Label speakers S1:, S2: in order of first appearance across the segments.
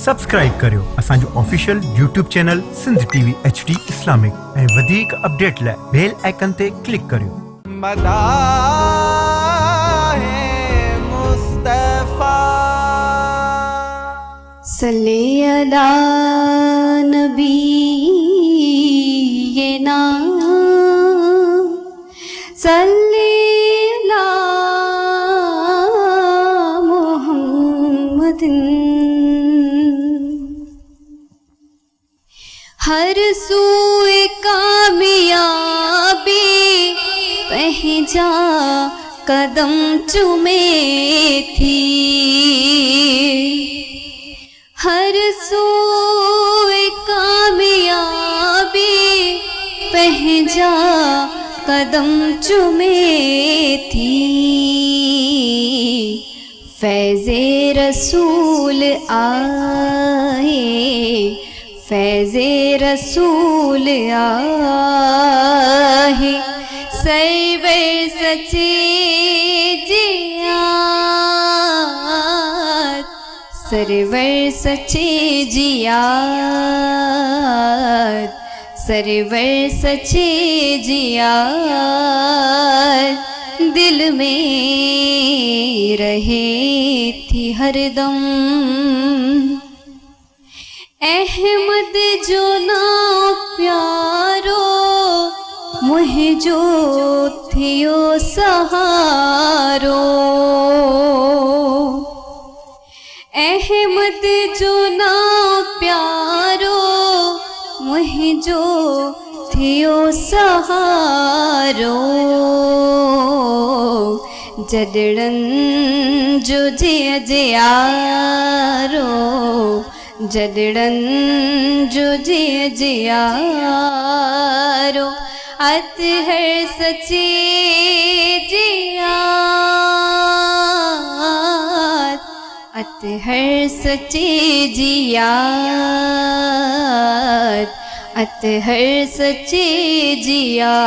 S1: Subscribe करियो असांजो official YouTube channel Sindh TV HD Islamic ऐं वधीक अपडेट लाइ बेल आइकन ते क्लिक करियो।
S2: सल्ले अला नबीना सल्ले अला मुहम्मदिन हर सूए कामयाबी पहचा कदम चुमे थी, हर सूए कामयाबी पहचा कदम चुमे थी। फैज़े रसूल आए, फैज़े रसूल आहे सर्वे सच्चे जियात, सरवर सच्चे जियात, सरवर सच्चे जियात दिल में रहे थी हरदम। अहमद जो ना प्यारो मुझे जो थियो सहारो, अहमद जो ना प्यारो मुझे जो थियो सहारो। जडड़न जो जे जियारो, जडड़न जो जे जियारो अतहर सच्चे जियात, अतहर सच्चे जियात, अतहर सच्चे जियात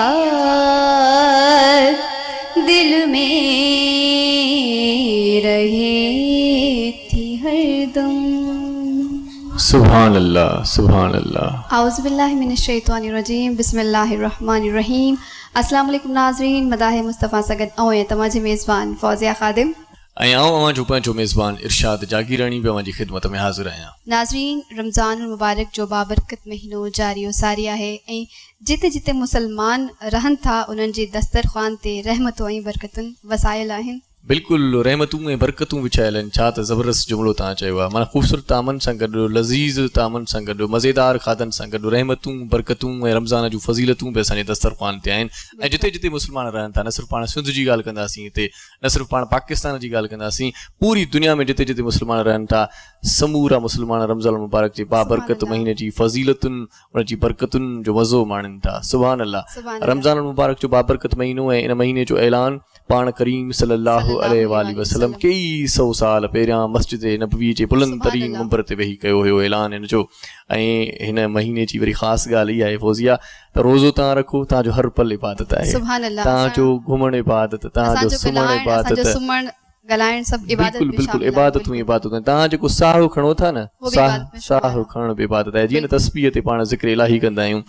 S2: दिल में रहे थी हरदम।
S3: सुभान अल्लाह, सुभान अल्लाह।
S2: औज़ु बिल्लाहि मिनश शैतानिर रजीम, बिस्मिल्लाहिर रहमानिर रहीम। अस्सलाम वालेकुम नाज़रीन, मदाह मुस्तफ़ा सगद ऐं तमाम मेज़बान फौजिया खादिम
S3: ऐं आऊं जो पंहिंजो मेज़बान इरशाद जागीरानी बि अवां जी ख़िदमत में हाज़िर आहियां।
S2: नाज़रीन, रमज़ान मुबारक जो बाबरकत महीनो जारी सारी आहे ऐं जिते जिते मुसलमान रहनि था उन्हनि जे दस्तरख़्वान ते रहमतूं ऐं बरकतुनि वसायल आहिनि।
S3: बिल्कुलु रहमतूं ऐं बरकतूं विछायल आहिनि। छा त ज़बरदस्त जुमिलो तव्हां चयो आहे। माना ख़ूबसूरत तामनि सां गॾु, लज़ीज़ तामनि सां गॾु, मज़ेदार खाधनि सां गॾु रहमतूं, बरकतूं ऐं रमज़ान जूं फज़ीलतूं बि असांजे दस्तरख़्वान ते आहिनि। ऐं जिते जिते मुस्लमान रहनि था, न सिर्फ़ु पाण सिंध जी ॻाल्हि कंदासीं हिते, न सिर्फ़ु पाण पाकिस्तान जी ॻाल्हि कंदासीं, पूरी दुनिया में जिते जिते मुस्लमान रहनि था, समूरा मुस्लमान रमज़ान मुबारक जे बाबरकत महीने जी फज़ीलतुनि, उन जी बरकतुनि जो मज़ो माणनि था। सुभान अल्लाह। रमज़ान मुबारक जो बाबरकत महीनो ऐं इन महीने जो ऐलान पाण करीम सल्लल्लाहु अलैहि वसल्लम कई सौ साल पहिरियां मस्जिद नबवी जे बुलंद तरीन मंबर ते वेही कयो हुयो ऐलान हिन जो। ऐं हिन महीने जी वरी ख़ासि ॻाल्हि इहा आहे फौजिया त रोज़ो तव्हां रखो, तव्हांजो हर पल इबादत आहे, तव्हांजो घुमण इबादत, तव्हांजो सुम्हण इबादत, बिल्कुलु बिल्कुलु इबादतूं इबादतूं। तव्हां जेको साहु खणो था न, साहु खणण बि इबादत आहे। जीअं न तस्बीह ते पाण ज़िक्र इलाही कंदा आहियूं,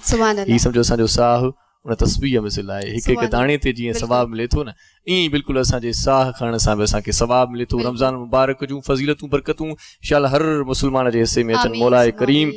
S3: हीअ सम्झो असांजो साहु उन तस्बीह मिसल आहे। हिकु हिकु दाणे ते जीअं सवाब मिले थो न, ईअं ई बिल्कुलु असांजे साह खणण सां बि असांखे सवाब मिले थो। रमज़ान मुबारक जूं फज़ीलतूं बरकतूं इंशाअल्लाह हर मुस्लमान जे हिसे में अचनि। मौलाए करीम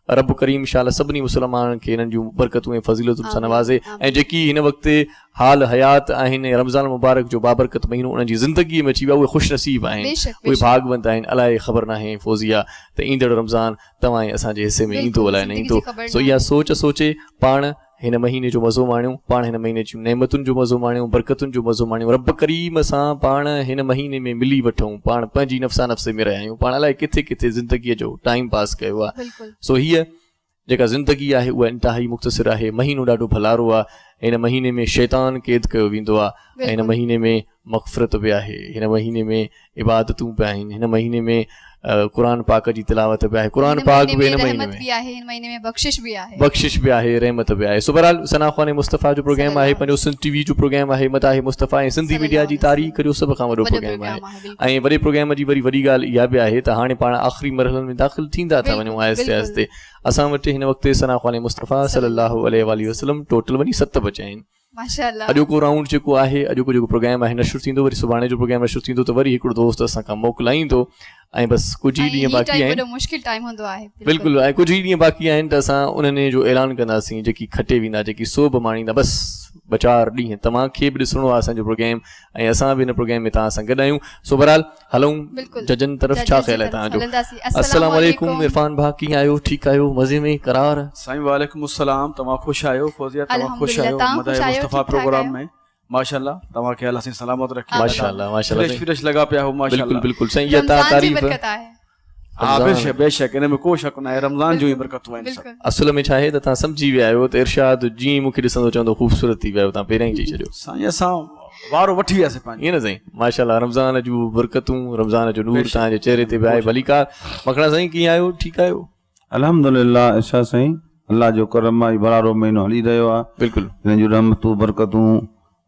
S3: रब करीम इंशाअल्लाह सभिनी मुस्लमाननि खे हिननि जूं बरकतूं ऐं फज़ीलतुनि सां नवाज़े। ऐं जेकी हिन वक़्तु हाल हयात आहिनि रमज़ान मुबारक जो बाबरकत महीनो उन्हनि जी ज़िंदगीअ में अची विया, उहे ख़ुशि नसीब आहिनि, उहे भागवंत आहिनि। अलाए ख़बर नाहे फौजिया त ईंदड़ रमज़ान तव्हां असांजे हिसे में ईंदो अलाए न ईंदो। सो इहा सोचे पाण हिन महीने जो मज़ो माणियूं, पाण हिन महीने जूं नेमतुनि जो मज़ो माणियूं, बरकतुनि जो मज़ो माणियूं। रब करीम सां पाण हिन महीने में मिली वठूं, पाण पंहिंजी नफ़्सा नफ़्स में रहिया आहियूं, पाण अलाए किथे किथे ज़िंदगीअ जो टाइम पास कयो आहे। सो हीअ जेका ज़िंदगी आहे उहा इंतिहाई मुख़्तसिर आहे। महीनो ॾाढो भलारो आहे। हिन महीने में शैतान क़ैद कयो वेंदो आहे, हिन महीने में मग़फ़िरत बि आहे, हिन महीने में इबादतूं बि आहिनि, हिन महीने में क़ुर पाक जी तिलावत बि आहे क़ुर
S2: हिन
S3: पाक
S2: महीने
S3: बि
S2: में
S3: हिन
S2: रहमत
S3: महीने
S2: भी आहे, हिन महीने में बख़्शिश भी आहे।
S3: बख़्शिश बि आहे, रहमत बि आहे। सो बहरहाल सना ख़्वान मुस्तफ़ा जो प्रोग्राम आहे, पंहिंजो सिंध टीवी जो प्रोग्राम आहे, मताहे मुस्तफ़ा ऐं सिंधी मीडिया जी तारीख़ जो सभ खां वॾो प्रोग्राम आहे। ऐं वॾे प्रोग्राम जी वॾी ॻाल्हि इहा बि आहे त हाणे पाण आख़िरी मरहलनि में दाख़िल थींदा था वञूं आहिस्ते आहिस्ते। असां वटि हिन वक़्तु सना ख़्वान मुस्तफ़ा सल्लल्लाहु अलैहि वसल्लम टोटल वञी 7 बचा आहिनि।
S2: माशाअल्लाह।
S3: अॼोको राउंड जेको आहे, अॼोको जेको प्रोग्राम आहे नशर थींदो, वरी सुभाणे जो प्रोग्राम नशर थींदो, त वरी हिकिड़ो दोस्त असां खां मोकिलाईंदो ऐं बसि कुझु ई ॾींहं बाक़ी आहिनि।
S2: मुश्किल टाइम हूंदो आहे
S3: बिल्कुलु, ऐं कुझु ई ॾींहं बाक़ी आहिनि त असां उन्हनि जो ऐलान कंदासीं, जेकी खटे वेंदा, जेकी सोभ माणींदा, बसि 2-4 ॾींहं तव्हांखे बि ॾिसणो आहे असांजो प्रोग्राम ऐं असां बि हिन प्रोग्राम में तव्हां सां गॾु आहियूं। सो बहरहाल हलूं जजनि तरफ़। छा ख़्याल आहे तव्हांजो? अस्सलाम वालेकुम इरफान भाउ, कीअं आहियो? ठीकु आहियो? मज़े में? करार?
S4: साईं वालेकुम अस्सलाम। तव्हां ख़ुशि आहियो? फ़ौज़िया तव्हां ख़ुशि आहियो? मदाह मुस्तफ़ा प्रोग्राम में माशाअल्लाह तव्हांखे अल्लाह साईं सलामत रखे।
S3: माशाअल्लाह माशाअल्लाह,
S4: फ्रेश लॻा पिया हो माशाअल्लाह।
S3: बिल्कुलु बिल्कुलु साईं, इहा तारीफ़
S4: हाँ बेशक इन में को शक न आहे, रमज़ान जो ई बरकतूं आहिनि सभु।
S3: असल में छा आहे त तव्हां सम्झी विया आहियो त इरशाद जीअं मूंखे ॾिसंदो चवंदो ख़ूबसूरत थी विया आहियो, तव्हां पहिरियां ई चई छॾियो।
S4: साईं असां वारो वठी वियासीं पंहिंजो,
S3: ईअं न साईं? माशाअल्लाह, रमज़ान जूं बरकतूं, रमज़ान जो नूर तव्हांजे चेहरे ते बि आहे। भलीकार मखणा साईं, कीअं आहियो? ठीकु आहियो?
S5: अल्हम्दुलिल्लाह इरशाद साईं, अल्लाह जो करम आहे, बरारो महीनो हली रहियो आहे।
S3: बिल्कुलु,
S5: हिन जूं रहमतूं बरकतूं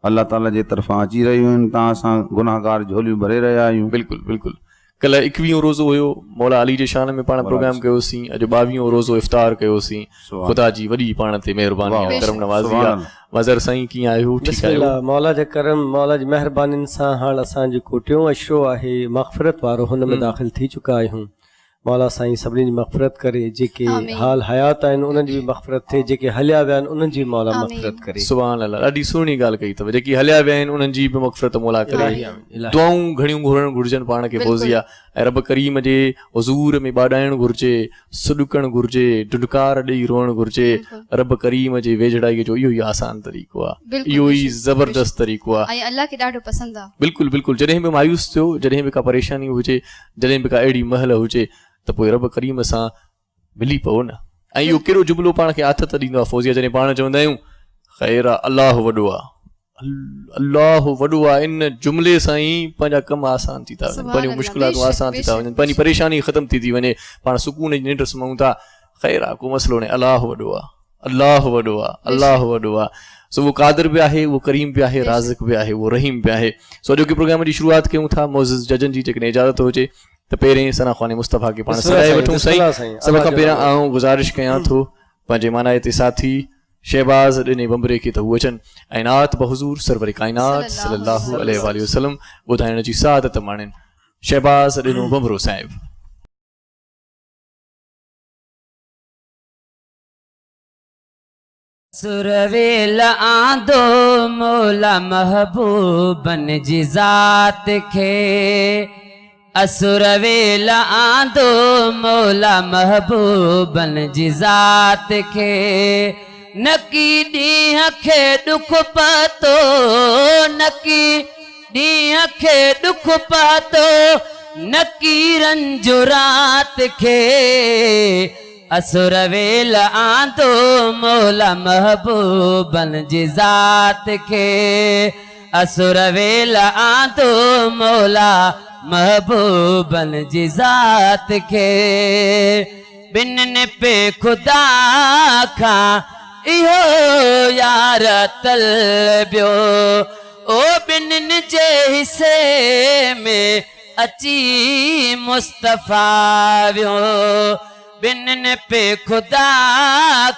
S5: अल्लाह ताला जे तरफ़ां अची रहियूं आहिनि। तव्हां असां गुनाहगार झोलियूं भरे रहिया आहियूं।
S3: बिल्कुुलु बिल्कुलु। कल्ह 21 रोज़ो हुयो, मौला अली जे शान में पाण प्रोग्राम कयोसीं। अॼु 22 रोज़ो इफ़्तार कयोसीं। ख़ुदा जी वॾी पाण ते महिरबानी आहे, करम नवाज़ी आहे। मज़र साईं, कीअं आहियो? ठीकु आहियो?
S6: मौला जे करम, मौला जी महिरबानी सां हाणे असां जेको टियों अशरो आहे मग़फ़िरत वारो, हुन में दाख़िल थी चुका आहियूं। मौला साईं सभिनी जी मग़फ़िरत करे, जेके हाल हयात आहिनि उन्हनि जी बि मग़फ़िरत थिए, जेके हलिया विया आहिनि उन्हनि जी मौला मग़फ़िरत करे।
S3: सुभान अल्लाह, ॾाढी सुहिणी ॻाल्हि कई अथव। जेकी हलिया विया आहिनि उन्हनि जी बि मग़फ़िरत मौला करे। दुआऊं घणियूं घुरणु घुरिजनि पाण खे फ़ौज़िया, ऐं रब करीम जे हुज़ूर में ॿाॾाइणु घुरिजे, सुॾुकणु घुरिजे, ढुढकार ॾेई रोअणु घुरिजे। रब करीम जे वेझड़ाईअ जो इहो ई आसान तरीक़ो आहे, इहो ई ज़बरदस्त तरीक़ो आहे,
S2: अल्लाह खे ॾाढो पसंदि आहे।
S3: बिल्कुलु बिल्कुलु। जॾहिं बि मायूस थियो, जॾहिं बि का परेशानी हुजे, जॾहिं बि का अहिड़ी महल हुजे, त पोइ रब करीम सां मिली पओ न। ऐं इहो कहिड़ो जुमिलो पाण खे आथत ॾींदो आहे फ़ौज़िया, जॾहिं पाण चवंदा आहियूं ख़ैर अल्लाह वॾो आहे, अल्लाह वॾो आहे। इन जुमिले सां ई पंहिंजा कम आसान थी था वञनि, पंहिंजूं मुश्किलातूं आसान थी था वञनि, पंहिंजी परेशानी ख़तम थी वञे, पाण सुकून जी निंड सुम्हूं था। ख़ैर आहे, को मसइलो न, अल्लाह वॾो आहे, अल्लाह वॾो आहे, अल्लाह वॾो आहे। सो उहो क़ादिर बि आहे, उहो करीम बि आहे, राज़िक़ बि आहे, उहो रहीम बि आहे। सो अॼोके प्रोग्राम जी शुरूआत कयूं था। मोज़िज़ जजनि जी जेकॾहिं इजाज़त हुजे त पहिरें सना ख़्वान मुस्तफ़ा खे पाण सॾाए वठूं। साईं सभ खां पहिरियां आउं गुज़ारिश कयां थो पंहिंजे मानाए ते साथी शहबाज़ ॾिने बंबरे खे त हू अचनि ऐं नात बहुज़ूर सरवर काइनात सल्लल्लाहु अलैहि वसल्लम ॿुधाइण जी सआदत माणनि। शहबाज़ ॾिनो बंबरो साहिब।
S7: सुरवेल आंदो मौला महबूबन जी ज़ात खे, असुरवेल आंदो मौला महबूबन जी ज़ात खे। नकी ॾींहं खे ॾुख पातो, नकी ॾींहं खे ॾुख पातो, नकी रंजो रात खे। असुरवेल आंदो मौला महबूबन जी ज़ात खे, असुरवेल आंदो मौला महबूबन जी ज़ात खे। ॿिन्हिनि पे ख़ुदा खां इहो यार तलबियो, ओ ॿिन्हिनि जे हिसे में अची मुस्तफ़ा वियो। ॿिन्हिनि पे ख़ुदा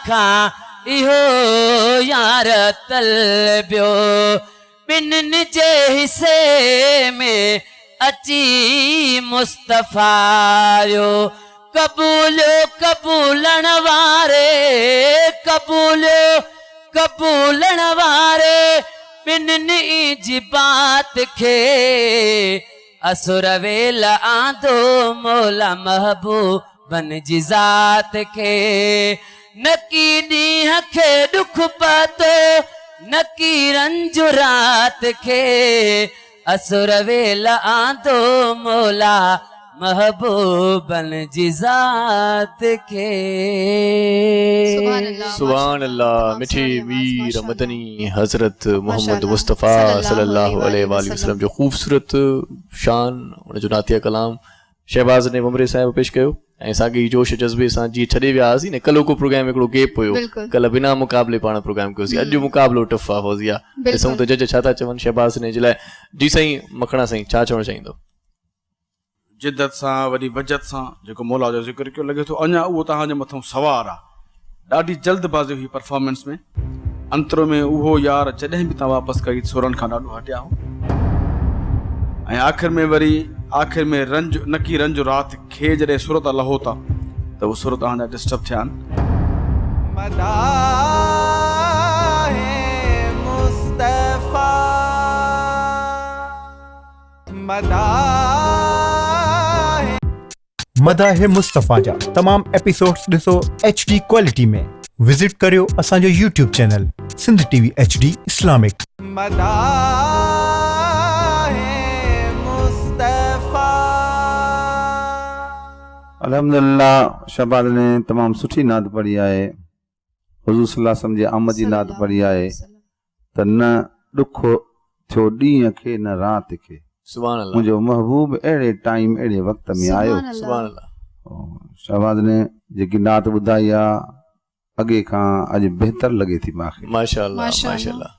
S7: खां इहो यार तलबियो, ॿिन्हिनि जे हिसे में अची मुस्तफ़ा वियो। कबूलियो कबूलण वारे, कबूलियो कबूलण वारे, ॿिन्हिनि जी बात खे। असुरवेल आंदो मौला महबूबन जी ज़ात खे। नकी ॾींहं खे ॾुख पातो, नकी रंजो रात खे। असुरवेल आंदो मौला महबूबन जी ज़ात खे।
S3: सुभान अल्लाह। मिठे वीर मदनी हज़रत मोहम्मद मुस्तफ़ा सल्लल्लाहु अलैहि वसल्लम जो ख़ूबसूरत शान, उनजो नातिया कलाम शहबाज़ ने ममरे साहिब पेश कयो ऐं साॻी जोश जज़्बे सां जीअं छॾे विया हुआसीं न कल्ह को प्रोग्राम हिकिड़ो गैप हुयो
S2: बिल्कुलु।
S3: कल्ह बिना मुक़ाबले पाण प्रोग्राम कयोसीं अॼु मुक़ाबलो टफ आहे फौज़िया ॾिसूं त जज छा था चवनि शहबाज़ ने जे लाइ जी साईं मखणा साईं छा चवणु चाहींदो
S4: जिद्दत सां वॾी बजत सां जेको मौला जो ज़िक्र कयो लॻे थो अञा उहो तव्हांजे मथां सवार आहे ॾाढी जल्दबाज़ी हुई परफॉर्मेंस में अंतरो में उहो यार जॾहिं बि तव्हां वापसि कई सुरनि खां ॾाढो हटिया हो ऐं आख़िर में रंज नकी रंज राति खे जॾहिं सुर था लहो था त उहो सुर तव्हांजा डिस्टर्ब थिया
S1: मदाह मुस्तफ़ा जा तमाम एपिसोड्स ॾिसो HD क्वालिटी में विज़िट करियो असांजो YouTube channel Sindh TV HD Islamic
S5: अल्हम्दुलिल्लाह शहबाज़ ने तमामु सुठी नात पढ़ी आहे हुज़ूर सल्लल्लाहु अलैहि वसल्लम जे आमद जी नात पढ़ी आहे त न ॾुख थियो ॾींहं खे न राति खे
S3: सुभान अल्लाह
S5: मुंहिंजो महबूब अहिड़े टाइम अहिड़े वक़्त में आयो
S3: सुभान अल्लाह
S5: शहबाज़ ने जेकी नात ॿुधाई आहे अॻे खां अॼु बहितर लॻे थी मूंखे
S3: माशाअल्लाह माशाअल्लाह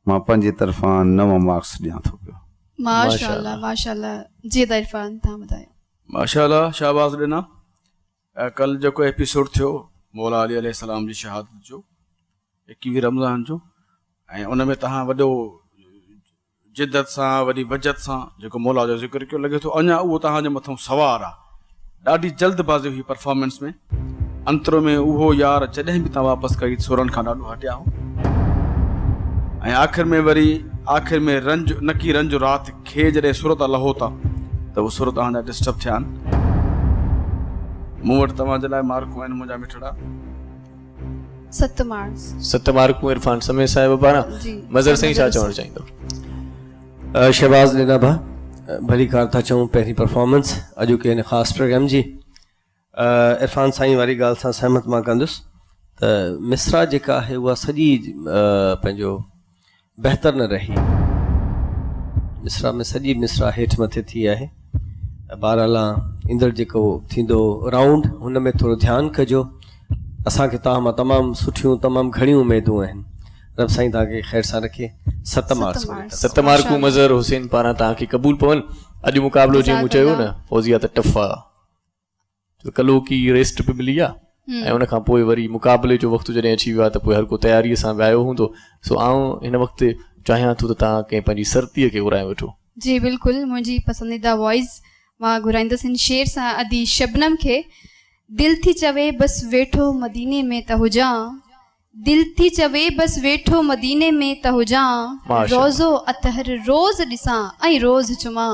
S5: मां पंहिंजे तरफ़ां 9 मार्क्स ॾियां थो पियो
S2: माशाअल्लाह माशाअल्लाह जी त इरफान तव्हां ॿुधायो
S4: माशाअल्लाह शहबाज़ ॾिना कल जेको एपिसोड थियो मौला अली अलैहिस्सलाम जी शहादत जो 21 रमज़ान जो ऐं उन में तव्हां वॾो जिद्दत सां वॾी बजत सां जेको मौला जो ज़िक्र कयो लॻे थो अञा उहो तव्हांजे मथां सवार आहे ॾाढी जल्दबाज़ी हुई परफॉर्मेंस में अंतरो में उहो यार जॾहिं बि तव्हां वापसि कई सुरनि खां ॾाढो हटिया हो ऐं आख़िर में रंज नकी रंज राति खे जॾहिं सुर था लहो था त उहो सुर तव्हांजा डिस्टर्ब थिया मूं वटि तव्हांजे लाइ मार्कूं आहिनि मुंहिंजा मिठड़ा
S2: 7 मार्क्स
S3: 7 मार्कूं इरफान समय साहिब पारां मज़र साईं छा चवणु चाहींदो
S6: शहबाज़ ॾिना भा भली कार था चऊं पहिरीं परफॉर्मेंस अॼोके हिन ख़ासि प्रोग्राम जी इरफान साईं वारी ॻाल्हि सां सहमत मां कंदुसि त मिसरा जेका आहे उहा सॼी पंहिंजो बहितर न रही मिसरा में सॼी मिसरा हेठि मथे थी आहे बहरहाल ईंदड़ जेको थींदो राउंड हुन में थोरो ध्यानु कजो असांखे तव्हां मां तमामु सुठियूं तमामु घणियूं उमेदूं आहिनि रब साईं तव्हांखे ख़ैर सां रखे 7 मार्क्स
S3: 7 मार्कूं मज़र हुसैन पारां तव्हांखे क़बूल पवनि अॼु मुक़ाबिलो जीअं मूं चयो न फौज़िया त टफ आहे कलो की रेस्ट बि मिली आहे ऐं उनखां पोइ वरी मुक़ाबले जो वक़्तु जॾहिं अची वियो आहे त पोइ हर को तयारीअ सां वियायो हूंदो सो आउं हिन वक़्तु चाहियां थो त तव्हां कंहिं पंहिंजी सर्तीअ खे घुराए वठो
S2: जी बिल्कुलु मुंहिंजी पसंदीदा वॉइस मां घुराईंदसि हिन शेर सां अदी शबनम खे दिल थी चवे बस वेठो मदीने में त हुजां दिल थी चवे बस वेठो मदीने में त हुजां रोज़ो अतहर रोज़ ॾिसां ऐं रोज़ चुमां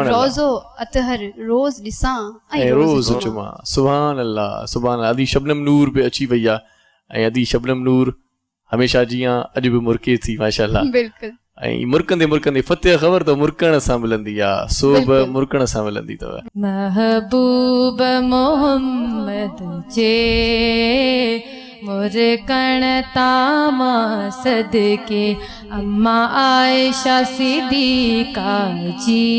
S2: रोज़ो अतहर रोज़ ॾिसां ऐं
S3: रोज़ चुमां सुभान अल्लाह अदी शबनम नूर बि अची वई आहे ऐं अदी शबनम नूर हमेशह जीअं अॼु बि मुर्के थी माशाअल्लाह
S2: बिल्कुलु
S3: ऐं मुर्कंदे फतेह ख़बर त मुर्कण सां मिलंदी आहे सो बि मुर्कण सां मिलंदी अथव
S8: महबूब मोहम्मद जे मुर्कण तामा सदके अम्मा आयशा सिद्दीक़ा जी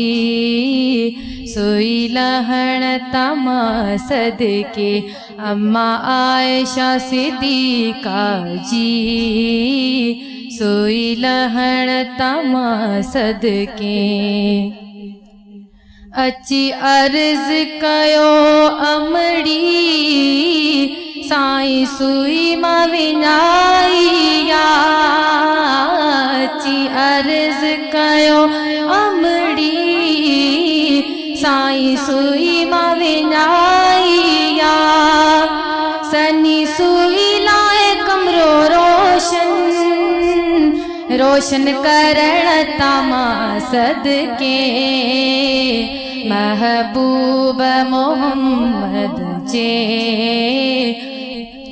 S8: सोई लहण तामा सदके अम्मा आयशा सिद्दीक़ा जी सोई लहण तामा सदके अची अर्ज़ कयो अमड़ी साईं सुई मां विञाइया अची अर्ज़ कयो अमड़ी साईं सुई मां विञाइया सनी सुई लाए कमरो रोशन करण तामा सदके महबूब मोहम्मद जे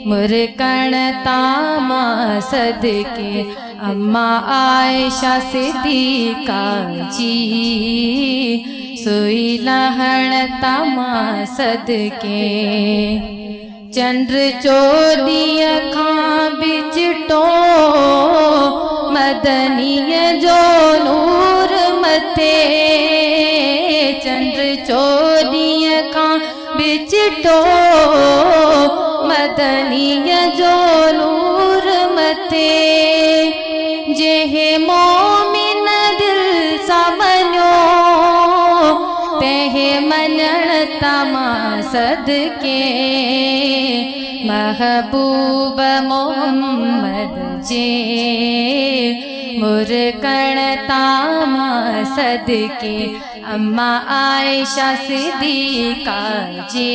S8: मुर्कण तामा सदके अम्मा आयशा सिद्दीक़ा जी सोई लहण तामा सदके चंद्र चोॾीअ खां बि चिटो मदनीअ जो नूर मथे चंद्र चोॾीअ तो मदनीय जो नूर मथे जेहे मोमिन दिल सामन्यो तेहे मनण तमा सदके महबूब मोहम्मद जे मुरकण तामा सदके अम्मा आयशा सिद्दीका जे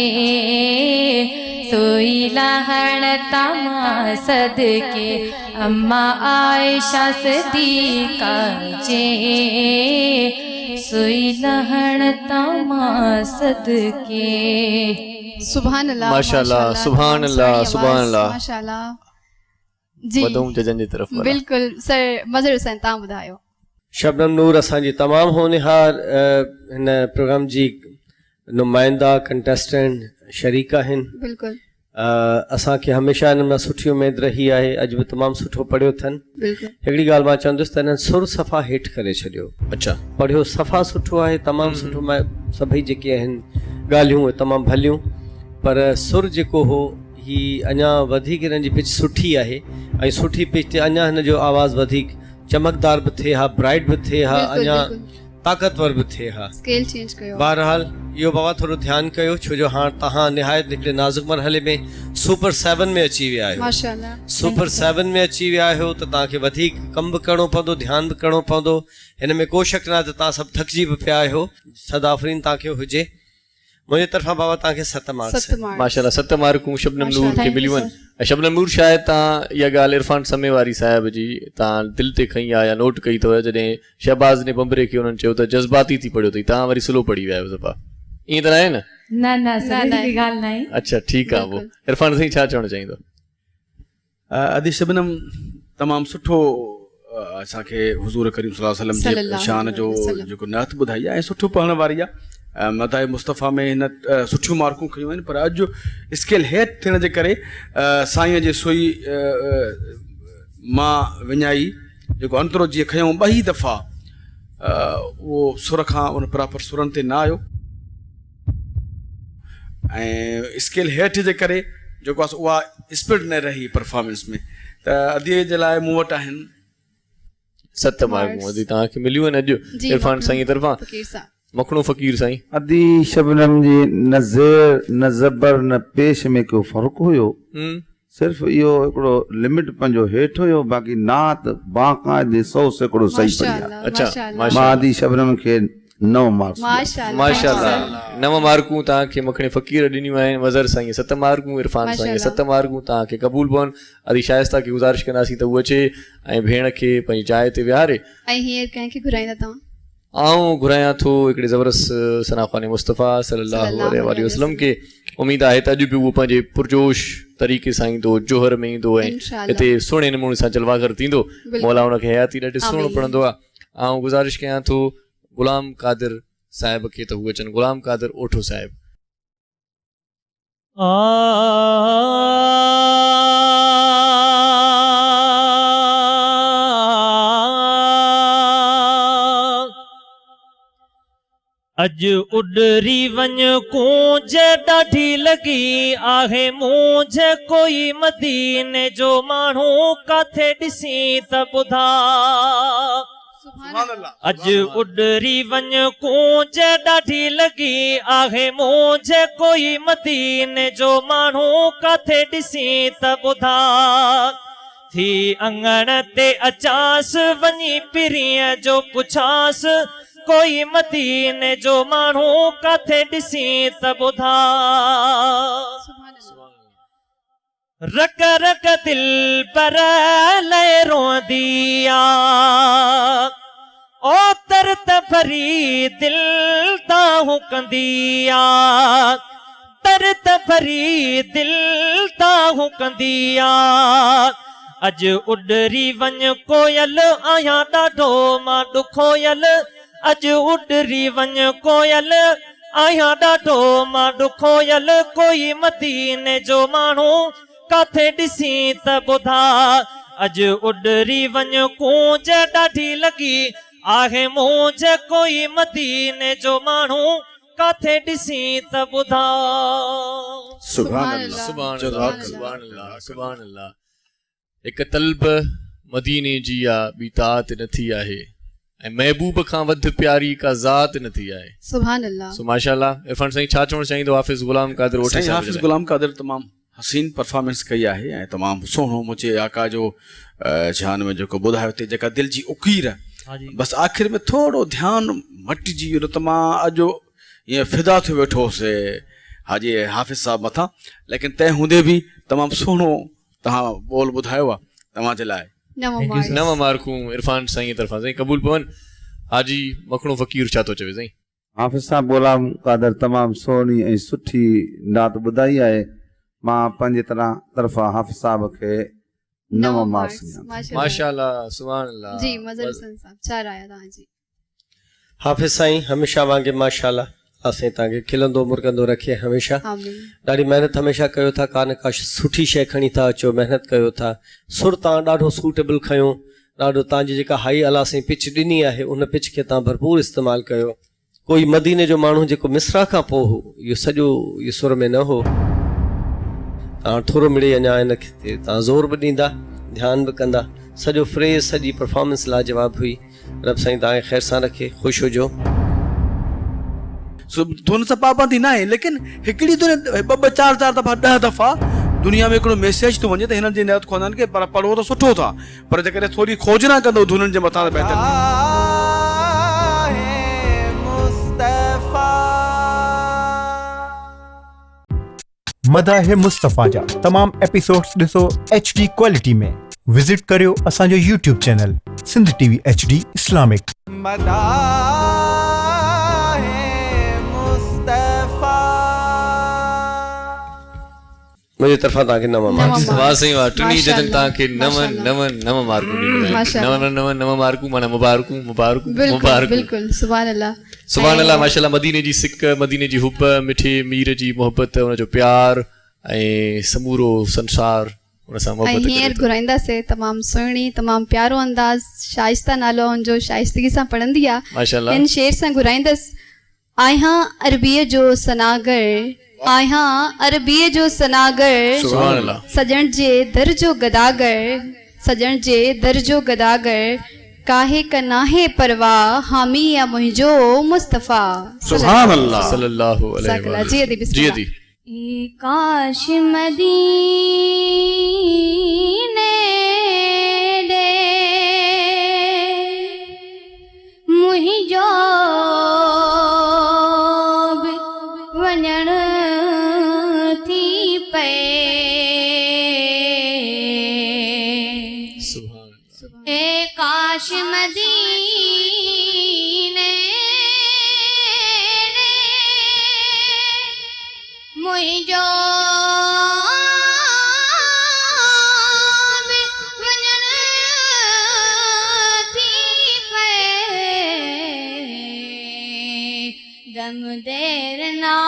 S8: सोई लहण तमा सदके अम्मा आयशा सिद्दीका जे सोई लहण तमा सदके।
S2: सुभान अल्लाह
S3: माशाल्लाह, सुभान अल्लाह, सुभान अल्लाह।
S2: माशाल्लाह जी
S3: वधूं जजन जी तरफ वारा।
S2: बिल्कुल सर मज़हर हुसैन तव्हां ॿुधायो।
S6: शबनम नूर असांजी तमामु होनहार हिन प्रोग्राम जी नुमाइंदा कंटेस्टेंट शरीक आहिनि।
S2: बिल्कुल
S6: असांखे हमेशह हिन में सुठी उमेद रही आहे। अॼु बि तमामु सुठो पढ़ियो अथनि।
S2: बिल्कुल
S6: हिकिड़ी ॻाल्हि मां चवंदुसि त हिननि सुर सफ़ा हेठि करे छॾियो।
S3: अच्छा
S6: पढ़ियो सफ़ा सुठो आहे, तमामु सुठो। सभई जेके आहिनि ॻाल्हियूं उहे तमामु भलियूं, पर सुर जेको हो ही अञा वधीक हिननि जी पिच सुठी आहे ऐं सुठी पिच ते अञा हिन जो आवाज़ु वधीक चमकदार बि थिए हा, ब्राइट बि थिए हा, अञा ताक़तवर बि थिए हा।
S2: स्केल चेंज कयो।
S6: बहरहाल इहो बाबा थोरो ध्यानु कयो, छो जो हाणे तव्हां निहायत हिकिड़े नाज़ुक मरहले में सुपर 7 में अची विया आहियो।
S2: माशाल्लाह
S6: सुपर 7 में अची विया आहियो त तव्हांखे वधीक कमु बि करिणो पवंदो, ध्यानु बि करिणो पवंदो। हिन में को शक न आहे त तव्हां सभु थकिजी बि पिया आहियो। सदाफ़रीन तव्हांखे हुजे। मुंहिंजे तरफ़ां बाबा तव्हांखे 7 मार्क्स।
S3: माशाल्लाह 7 मार्कूं शबनम नूर खे मिलियूं आहिनि। ऐं शबनम नूर शायदि तव्हां इहा ॻाल्हि इरफान समय वारी साहिब जी तव्हां दिलि ते खई आहे या नोट कई अथव जॾहिं शहबाज़ ने बम्बरे खे उन्हनि चयो त जज़्बाती थी पढ़ियो अथई, तव्हां वरी स्लो पढ़ी विया आहियो सफ़ा। ईअं त न आहे न?
S8: न ॻाल्हि न आहे।
S3: अच्छा ठीकु आहे। पोइ इरफान साईं छा चवणु चाहींदो?
S4: अदी शबनम तमामु सुठो असांखे हुज़ूर करीम सल्लल्लाहु अलैहि वसल्लम जे शान जो जेको नात ॿुधाई आहे ऐं सुठो पढ़ण वारी आहे। मदाए मुस्तफ़ा में हिन सुठियूं मार्कूं खयूं आहिनि, पर अॼु स्केल हेठि थियण जे करे साईं जे सोई मां विञाई जेको अंतरो जीअं खयूं 2 दफ़ा उहो सुर खां उन प्रॉपर सुरनि ते न आयो ऐं स्केल हेठि जे करे जेको आहे उहा स्पीड न रही परफॉर्मेंस में। त अदीअ जे लाइ मूं वटि आहिनि
S3: 7 मार्कूं अदी तव्हांखे मिलियूं आहिनि अॼु इरफान साईं जी तरफ़ां। मखणो फ़कीर साईं।
S5: अदी शबनम जी न ज़ेर न ज़बर न पेश में को फ़र्क़ु हुयो, सिर्फ़ इहो हिकिड़ो लिमिट पंहिंजो हेठि हुयो, बाक़ी नात बाक़ाइदे 100% सही पढ़ी आहे।
S3: अच्छा
S5: मां अदी शबनम खे 9 मार्क्स।
S3: माशाल्लाह 9 मार्कूं तव्हांखे मखणे फ़कीर ॾिनियूं आहिनि। मज़हर साईं 7 मार्कूं, इरफान साईं 7 मार्कूं तव्हांखे क़बूल पवनि। अदी शाइस्ता खे गुज़ारिश कंदासीं त उहो अचे ऐं भेण खे पंहिंजी जाइ ते विहारे।
S2: ऐं हींअर कंहिंखे घुराईंदा तव्हां?
S3: आऊं घुरायां थो हिकिड़े ज़बरदस्त सनाख़ान मुस्तफ़ा सल्लल्लाहु अलैहि वसल्लम खे। उमेद आहे त अॼु बि उहो पंहिंजे पुरजोश तरीक़े सां ईंदो, जोहर में ईंदो ऐं हिते सुहिणे नमूने सां जलवागर थींदो। मौला हुनखे हयाती ॾाढी सुहिणो पढ़ंदो आहे। आऊं गुज़ारिश कयां थो गुलाम कादिर साहिब खे त हू अचनि। गुलाम कादिर ओठो साहिब।
S9: अॼु उॾरी वञ कूंज ॾाढी लॻी आहे मूंझ कोई मदीने जो माण्हू काथे ॾिसी त ॿुधा। अॼु उॾरी वञ कूंज ॾाढी लॻी आहे मूंझ कोई मदीने जो माण्हू काथे ॾिसी त ॿुधा। थी अंगण ते अचांस वञी पिरीअ जो पुछांस कोई मदीने जो माण्हू काथे ॾिसी त ॿुधा। रग रग दिल पर लय रोंदी आ ओ दर्द भरी दिल ताहूं कंदी आ। दर्द भरी दिल ताहूं कंदी आ। अॼु उॾरी वञ कोयल आहियां ॾाढो मां ॾुखोयल। अॼु उॾरी वञ कोयल आहियां ॾाढो मां ॾुखोयल। कोई मदीने जो माण्हू काथे ॾिसी त ॿुधा। अॼु उॾरी वञ कूंज ॾाढी लॻी आहे मूंझ कोई मदीने जो माण्हू काथे ॾिसी त ॿुधा
S4: सुभान अल्लाह
S3: सुभान
S4: जज़ाक
S3: अल्लाह
S4: अल्लाह।
S3: सुभान अल्लाह सुभान अल्लाह। हिक तलब मदीने जी आहे, ॿी तात न थी आहे, ऐं महबूब खां वधि प्यारी का ज़ात न थी आहे।
S2: सुभान अल्लाह।
S3: सो माशाअल्लाह इरफान साईं छा चवणु चाहींदो हाफ़िज़ गुलाम क़ादिर ओठे
S4: साईं
S3: साहिब
S4: हाफ़िज़
S3: जे लाइ?
S4: गुलाम क़ादिर तमामु हसीन परफॉर्मेंस कई आहे ऐं तमामु सुहिणो मुंहिंजे आका जो शान में जेको ॿुधायो ते जेका दिलि जी उकीर बसि आख़िर में थोरो ध्यानु मटिजी वियो त मां अॼु ईअं फिदा थियो वेठो हुउसि हाजी हाफ़िज़ साहिब मथां, लेकिन तंहिं हूंदे बि तमामु सुहिणो तव्हां ॿोल ॿुधायो आहे तव्हांजे लाइ।
S3: नव मार्कूं इरफान साईं तरफ़ां साईं क़बूल पवन। हाजी मखणो फ़कीर छा थो चवे साईं?
S5: हाफ़िज़ साहब गुलाम क़ादिर तमामु सुहिणी ऐं सुठी नात ॿुधाई आहे। मां पंहिंजे तरफ़ां हाफ़िज़ साहब खे 9 मार्क्स ॾियां।
S3: माशाअल्लाह सुभान अल्लाह।
S2: जी मज़र हसन साहब छा राय आहे तव्हांजी?
S6: हाफ़िज़ साईं हमेशह वांगे माशाअल्लाह असें तव्हांखे खिलंदो मुरकंदो रखे हमेशह। ॾाढी महिनत हमेशह कयो था, का न का सुठी शइ खणी था अचो, महिनत कयो था। सुर तव्हां ॾाढो सूटेबल खयो, ॾाढो तव्हांजी जेका हाई अला साईं पिच ॾिनी आहे उन पिच खे तव्हां भरपूर इस्तेमालु कयो। कोई मदीने जो माण्हू जेको मिसरा खां पोइ हो इहो सॼो इहो सुर में न हो, तव्हां थोरो मिड़े अञा हिनखे तव्हां ज़ोर बि ॾींदा, ध्यानु बि कंदा, सॼो फ्रेज़ सॼी परफॉर्मेंस लाजवाब हुई। रब साईं तव्हांखे ख़ैर सां रखे, ख़ुशि हुजो।
S4: धुन सां पाबंदी न आहे, लेकिन हिकिड़ी धुन ॿ 4 दफ़ा 10 दफ़ा दुनिया में हिकिड़ो मैसेज थो वञे त हिननि जी नियत खोननि खे पर पढ़ो त सुठो था, पर जेकॾहिं थोरी खोजना कंदो धुननि जे मथां त बहितर।
S1: मदाह मुस्तफ़ा जा तमाम एपिसोड्स ॾिसो HD क्वालिटी में। विज़िट करियो असांजो YouTube channel Sindh TV HD Islamic.
S6: मुंहिंजी तरफ़ां तव्हांखे 9 मार्क्स।
S3: वाह साईं वाह, टिनी जॾहिं तव्हांखे 9 मार्कूं ॾींदो। 9 मार्कूं माना मुबारकूं मुबारकूं मुबारकूं।
S2: बिल्कुल सुभान अल्लाह
S3: सुभान अल्लाह माशाअल्लाह। मदीने जी सिक, मदीने जी हुब, मिठे मीर जी मोहब्बत, उनजो प्यार ऐं समूरो संसार उन सां मोहब्बत
S2: हींअर घुराईंदासीं। तमामु सुहिणी तमामु प्यारो अंदाज़, शाइस्ता नालो हुनजो, शाइस्तगी सां पढ़ंदी आहे।
S3: माशाअल्लाह।
S2: हिन शेर सां घुराईंदसि। आहियां अरबीअ जो सनागर, आहियां अरबीअ जो सनागर,
S3: सुभान अल्लाह।
S2: सजण जे दर जो गदागर, सजण जे दर जो गदागर, काहे का नाहे परवाह, हामी या मुंहिंजो मुस्तफ़ा।
S4: सुभान अल्लाह
S3: सल्लल्लाहु अलैहि वसल्लम। जी दी
S8: काश मदीने दे मुंहिंजो वञण थी पए, ए काश मदीने मुंहिंजो वञण थी पए, दम देर ना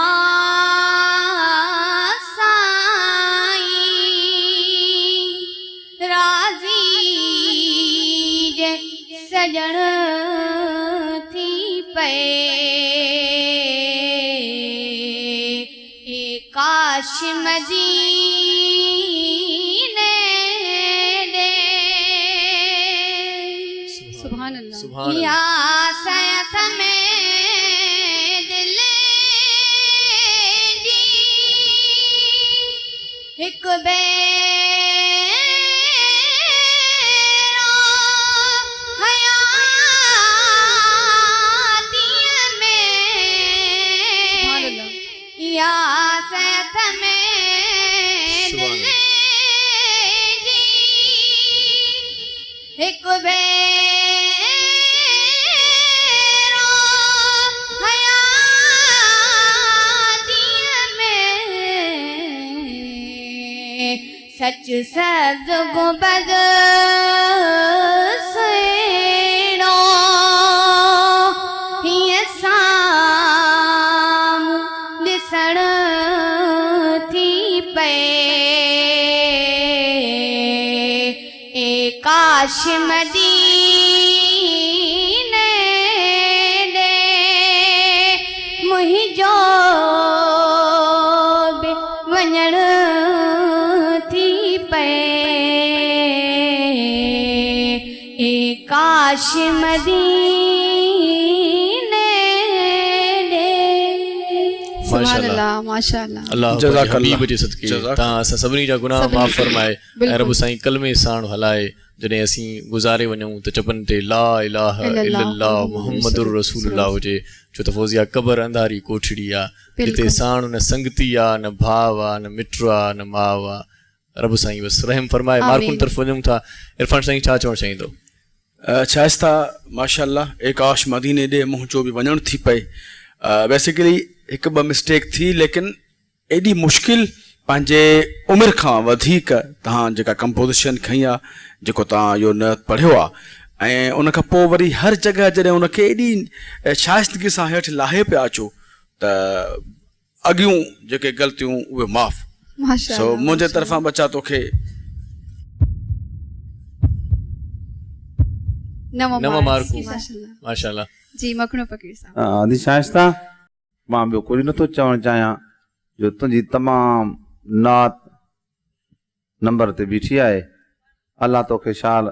S8: साईं राज़ी जे सजण थी पए, काश मदीने दे।
S2: सुभान अल्लाह।
S3: सुभान
S8: या
S3: अल्लाह।
S8: सयत में दिल जी हिक बेरो हयातीअ में, या सयत में दिल जी हिक बेरो हयातीअ में, सच सब्ज़ गुंबद सुहिणो हीअं साम्हूं ॾिसण थी पए, ए काश मदीने दे मुंहिंजो थी पे ए काश मदीने
S2: माशाअल्लाह माशाअल्लाह
S3: अल्लाह
S4: जज़ाकल्लाह।
S3: हबीब जे सदके
S4: जज़ाकल्लाह।
S3: तां असां सभिनी जा गुनाह
S2: सभिनी
S3: माफ़
S2: जा।
S3: फरमाए ऐं
S2: बिल्कुलु।
S3: रब साईं कलमे साण हलाए जॾहिं असीं गुज़ारे वञूं त चपनि ते ला इलाहा इल्लल्लाह मुहम्मदुर रसूलुल्लाह हुजे, छो त फौज़िया क़बर अंधारी कोठड़ी आहे जिते
S2: बिल्कुलु।
S3: साण न संगती आहे न भाव आहे न मिट आहे न माउ आहे। रब साईं बसि रहम फरमाए।
S2: आमीन।
S3: मार्कुनि तरफ़ वञूं था। इरफान साईं छा चवणु चाहींदो?
S4: शाइस्ता माशाल्लाह ए काश मदीने ॾे मुंहुं जो बि वञणु थी पए। बेसिकली हिकु ॿ मिस्टेक थी, लेकिन एॾी मुश्किल पंहिंजे उमिरि खां वधीक तव्हां जेका कंपोज़िशन खई आहे, जेको तव्हां इहो न पढ़ियो आहे, ऐं उन खां पोइ वरी हर जॻह जॾहिं उनखे एॾी शाइस्तगी सां हेठि लाहे पिया अचो त अॻियूं जेके ग़लतियूं उहे माफ़।
S2: माशाअल्लाह
S4: मुंहिंजे तरफ़ां बचा तोखे
S2: नव
S3: मार्कूं।
S2: माशाअल्लाह
S3: माशाअल्लाह।
S2: जी मखणो फ़कीर साहब।
S5: आदि शाइस्ता, मां ॿियो कुझु नथो चवणु चाहियां जो तुंहिंजी तमामु नात नंबर ते बीठी आहे। अल्लाह तोखे शाल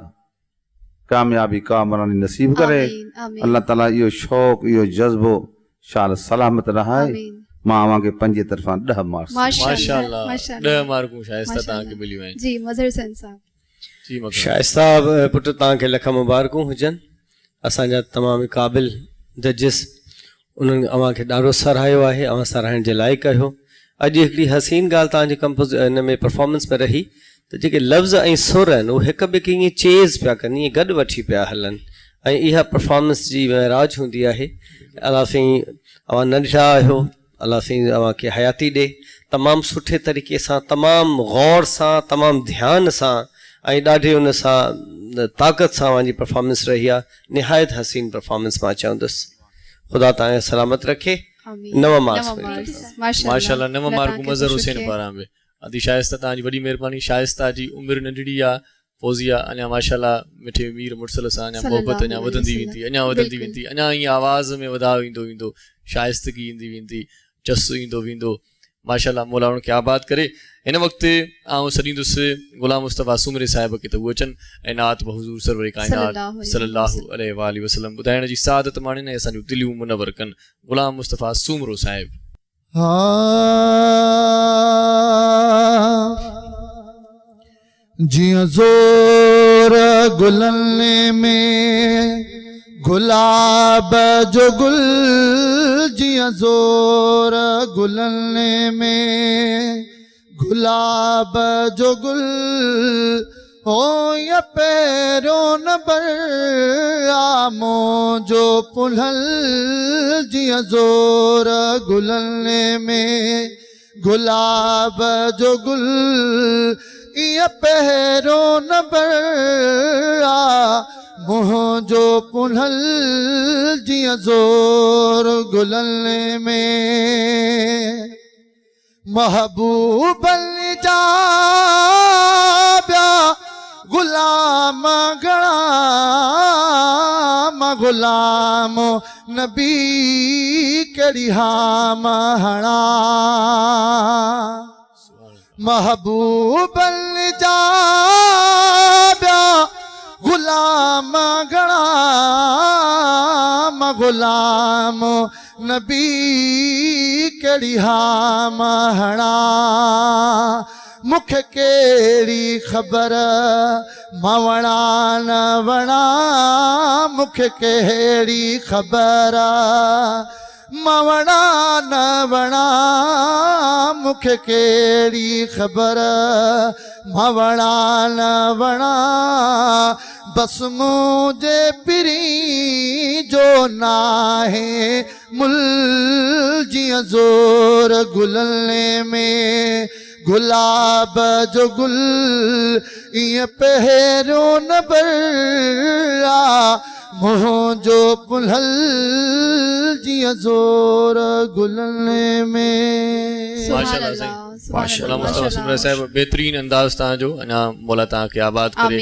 S5: कामयाबी कामरानी नसीब करे।
S2: आमीन, आमीन।
S5: अल्लाह ताला इहो शौक़ु इहो जज़्बो शाल सलामत रहाए।
S2: आमीन।
S5: मां अव्हांखे पंहिंजे तरफ़ां 10 मार्क्स।
S2: माशाअल्लाह
S3: माशाअल्लाह 10 मार्कूं शाइस्ता तव्हांखे मिलियूं आहिनि।
S2: जी मज़हर हुसैन साहब।
S3: जी मखणो।
S6: शाइस्ता पुट तव्हांखे लख मुबारकूं हुजनि। असांजा तमामु क़ाबिल जजिस उन्हनि अव्हांखे ॾाढो सराहियो आहे, अव्हां सराहण जे लाइक़ु आहियो। अॼु हिकिड़ी हसीन ॻाल्हि तव्हांजी हिन में परफॉर्मेंस में रही त जेके लफ़्ज़ ऐं सुर आहिनि उहे हिक ॿिए खे ईअं चेज़ पिया कनि, ईअं गॾु वठी पिया हलनि, ऐं इहा परफॉर्मेंस जी महराज हूंदी आहे। अलाह साईं अव्हां न ॾिठा आहियो, अलाह साईं अव्हांखे हयाती ॾे। तमामु सुठे तरीक़े सां, तमामु गौर सां, तमामु ध्यान सां ऐं ॾाढे उन सां ताक़त सां अव्हांजी परफॉर्मेंस रही आहे। निहायत हसीन परफॉर्मेंस मां चवंदुसि। ख़ुदा तव्हांखे सलामत रखे।
S2: आमीन।
S6: 9 मार्क्स
S3: माशाअल्लाह 9 मार्कूं मज़हर हुसैन पारां बि। अदी शाइस्ता तव्हांजी वॾी महिरबानी। शाइस्ता जी उमिरि नंढड़ी आहे, फौज़िया अञा माशाअल्लाह मिठे मीर मुड़सल सां अञा मोहबत अञा वधंदी वेंदी, अञा वधंदी वेंदी, अञा ईअं आवाज़ में वधाउ ईंदो वेंदो, शाइस्तगी ईंदी वेंदी, जस ईंदो वेंदो। माशाअल्लाह मौला उनखे आबाद करे। हिन वक़्तु आउं सॾींदुसि ग़ुलाम मुस्तफ़ा सुमरे साहिब खे त उहे अचनि ऐं नात बहुज़ूर सरवर काइनात सल्लल्लाहु अलैहि वसल्लम ॿुधाइण जी सादत माणनि ऐं असांजूं दिलियूं मुनवर कनि। ग़ुलाम मुस्तफ़ा सुमरो साहिब।
S10: जियां ज़ोर गुलनि में गुलाब जो गुल, जियां ज़ोर गुलनि में गुलाब जो गुल, हो या पहिरियों नंबर आमो जो पुलहल, जियां ज़ोर गुलनि में गुलाब जो गुल, इहा पहिरियों नंबर मुंहुं जो पुलहल, जियां ज़ोर गुलनि में महबूबनि जा ॿिया गुलाम घणा, मां गुलाम नबी कहिड़ी हाम हणा। महबूबनि जा ॿिया गुलाम घणा, मां गुलाम नबी कहिड़ी हाम हणा। मूंखे कहिड़ी ख़बर मां वणा न वणा, मूंखे कहिड़ी ख़बर मां वणा न वणा, मूंखे कहिड़ी ख़बर मां वणा न वणा। बसि मुंहिंजे पिरी जो नाहे मुल, जियां ज़ोर गुलनि में गुलाब जो गुल, ईअं पहिरियों नंबर मुंहुं जो पुलहल, जियां ज़ोर गुलनि में।
S3: माशाअल्लाह माशाअल्लाह मुस्तफ़ा सुमरे साहिब बेहतरीन अंदाज़ तव्हांजो। अञा मौला तव्हांखे आबाद करे।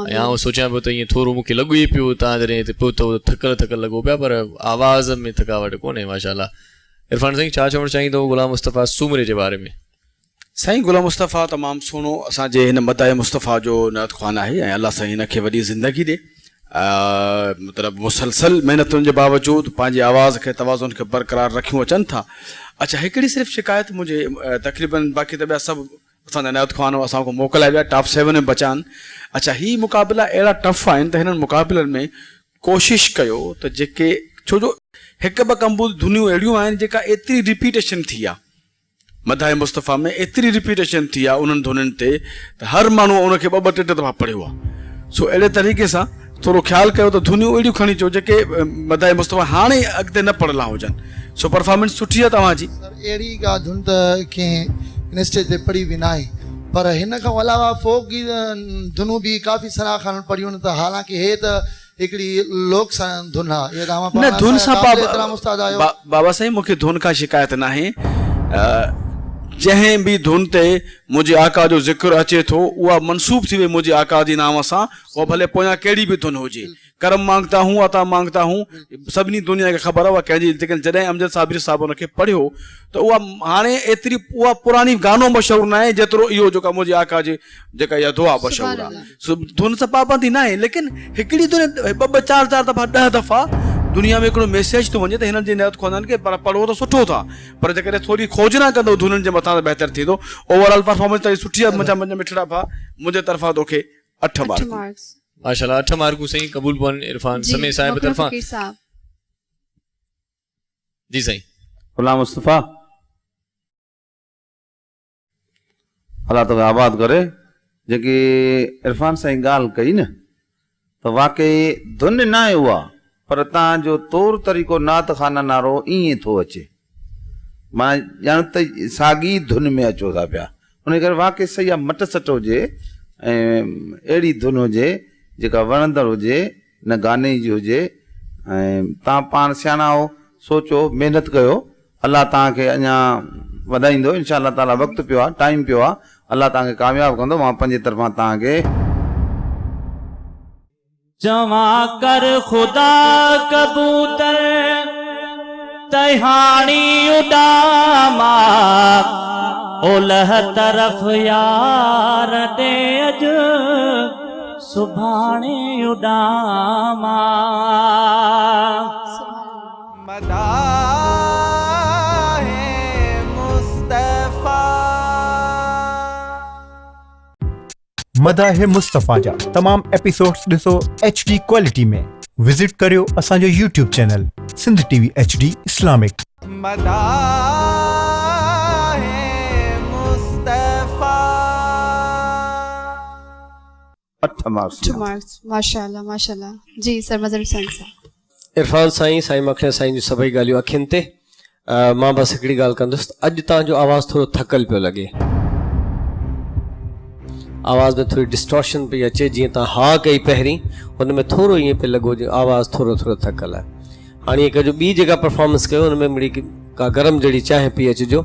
S3: ऐं आउं सोचियां पियो त ईअं थोरो मूंखे लॻो ई पियो तव्हां जॾहिं हिते पहुतो थकल थकल लॻो पिया, पर आवाज़ में थकावट कोन्हे माशाअल्लाह। इरफान साईं छा चवणु चाहींदो ग़ुलाम मुस्तफ़ा सुमरे जे बारे में?
S4: साईं गुलाम मुस्तफ़ा तमामु सुहिणो असांजे हिन मदाए मुस्तफ़ा जो नात ख़्वान आहे ऐं अलाह साईं हिन खे वॾी ज़िंदगी ॾिए मतिलबु मुसलसल महिनतुनि जे बावजूदि पंहिंजी आवाज़ खे तवाज़ुन खे बरक़रार रखियूं अचनि था। अच्छा, हिकिड़ी सिर्फ़ु शिकायत मुंहिंजे तक़रीबन बाक़ी त ॿिया सभु असांजा नात ख़्वान असांखे मोकिलाए विया टॉप 7 में बचा आहिनि। अच्छा, हीअ मुक़ाबिला अहिड़ा टफ आहिनि त हिननि मुक़ाबिलनि में कोशिशि कयो त जेके छो जो हिकु ॿ कंबूद धुनियूं अहिड़ियूं आहिनि जेका एतिरी रिपीटेशन थी आहे मदाए मुस्तफ़ा में, एतिरी रिपीटेशन थी आहे उन्हनि धुनियुनि ते त हर माण्हू उनखे 2-2 3 दफ़ा पढ़ियो आहे। सो अहिड़े तरीक़े सां थोरो ख़्यालु कयो त धुनियूं अहिड़ियूं खणी अचो जेके मदाए मुस्तफ़ा हाणे अॻिते न पढ़ियलु हुजनि। सो परफॉर्मेंस सुठी आहे तव्हांजी।
S10: अहिड़ी का धुन त कंहिं इन स्टेज ते पढ़ी बि न आहे, पर हिन खां अलावा फोक धुनूं बि काफ़ी सराखान पढ़ियूं आहिनि। त हालांकि हे त हिकिड़ी लोक धुन आहे,
S4: न धुन सां बाबा साईं मूंखे धुन खां शिकायत न आहे। जंहिं बि धुन ते मुंहिंजे आका जो ज़िक्र अचे थो उहा मनसूब थी वई मुंहिंजे आका जी नाम सां, उहा भले पोयां कहिड़ी बि धुन हुजे। करम मांगता हूं अता मांगता हूं सभिनी दुनिया खे ख़बर आहे उहा कंहिंजी, लेकिन जॾहिं अमजद साबिर साहिब उनखे पढ़ियो त उहा हाणे एतिरी उहा पुरानी गानो मशहूरु न आहे जेतिरो इहो जेका मुंहिंजे आका जी जेका इहा दुआ मशहूरु आहे। सो धुन सां पाबंदी न आहे, लेकिन हिकिड़ी धुन 2-2 4-4 दफ़ा 10 दफ़ा दुनिया में हिकिड़ो मैसेज थो वञे त हिननि जे नात ख़्वाननि खे पर पढ़ो त सुठो था, पर जेकॾहिं थोरी खोजना कंदो धुननि जे मथां त बहितर थींदो। ओवरऑल परफॉर्मेंस त सुठी आहे। मुंहिंजा मंझि मिठड़ा भा मुंहिंजे तरफ़ां तोखे 8 मार्क।
S3: माशाल्लाह 8 मार्कूं साईं क़बूल पवन इरफान समय साहिब तरफ़ां। जी साईं
S5: गुलाम मुस्तफ़ा अलाह तोखे आबाद करे। जेकी इरफान साईं ॻाल्हि कई न त वाकई धुन न आहे उहा, पर तव्हांजो तौर तरीक़ो नात ख़ाना नारो ईअं थो अचे, मां ॼाण त साॻी धुन में अचो था पिया। उन करे वाकई सही आहे, मट सट हुजे ऐं अहिड़ी धुन हुजे जेका वणंदड़ हुजे, न गाने जी हुजे। ऐं तव्हां पाण सियाणा हो, सोचो, महिनत कयो, अलाह तव्हांखे अञा वधाईंदो इंशा अल्लाह ताला। वक़्तु पियो आहे, टाइम पियो आहे, अलाह तव्हांखे कामयाबु कंदो। मां पंहिंजे तरफ़ां तव्हांखे
S9: जमा कर खुदा कबूतर तहानी उडामा ओलह तरफ यार दे अज सुभाणे उडामा
S1: मदाहे मुस्तफ़ा जा तमाम एपिसोड्स ॾिसो HD क्वालिटी में। विजिट करियो असांजो YouTube channel Sindh TV HD Islamic.
S10: Mustafa
S5: 8 marks.
S2: माशाल्लाह माशाल्लाह। जी सर मज़र हुसैन साहब।
S6: इरफान साईं, साईं मखिया साईं जूं सभई ॻाल्हियूं अखियुनि ते। मां बसि हिकिड़ी ॻाल्हि कंदुसि, अॼु तव्हांजो आवाज़ु थोरो थकल पियो लॻे, आवाज़ में थोड़ी डिस्टॉर्शन पई अचे। जीअं तव्हां हा कई पहिरीं, हुन में थोरो ईअं पियो लॻो जो आवाज़ु थोरो थकल आहे। हाणे हिकु जो ॿी जेका परफॉर्मेंस कयो हुन में मिड़ी का गरम जहिड़ी चांहि पी अचिजो,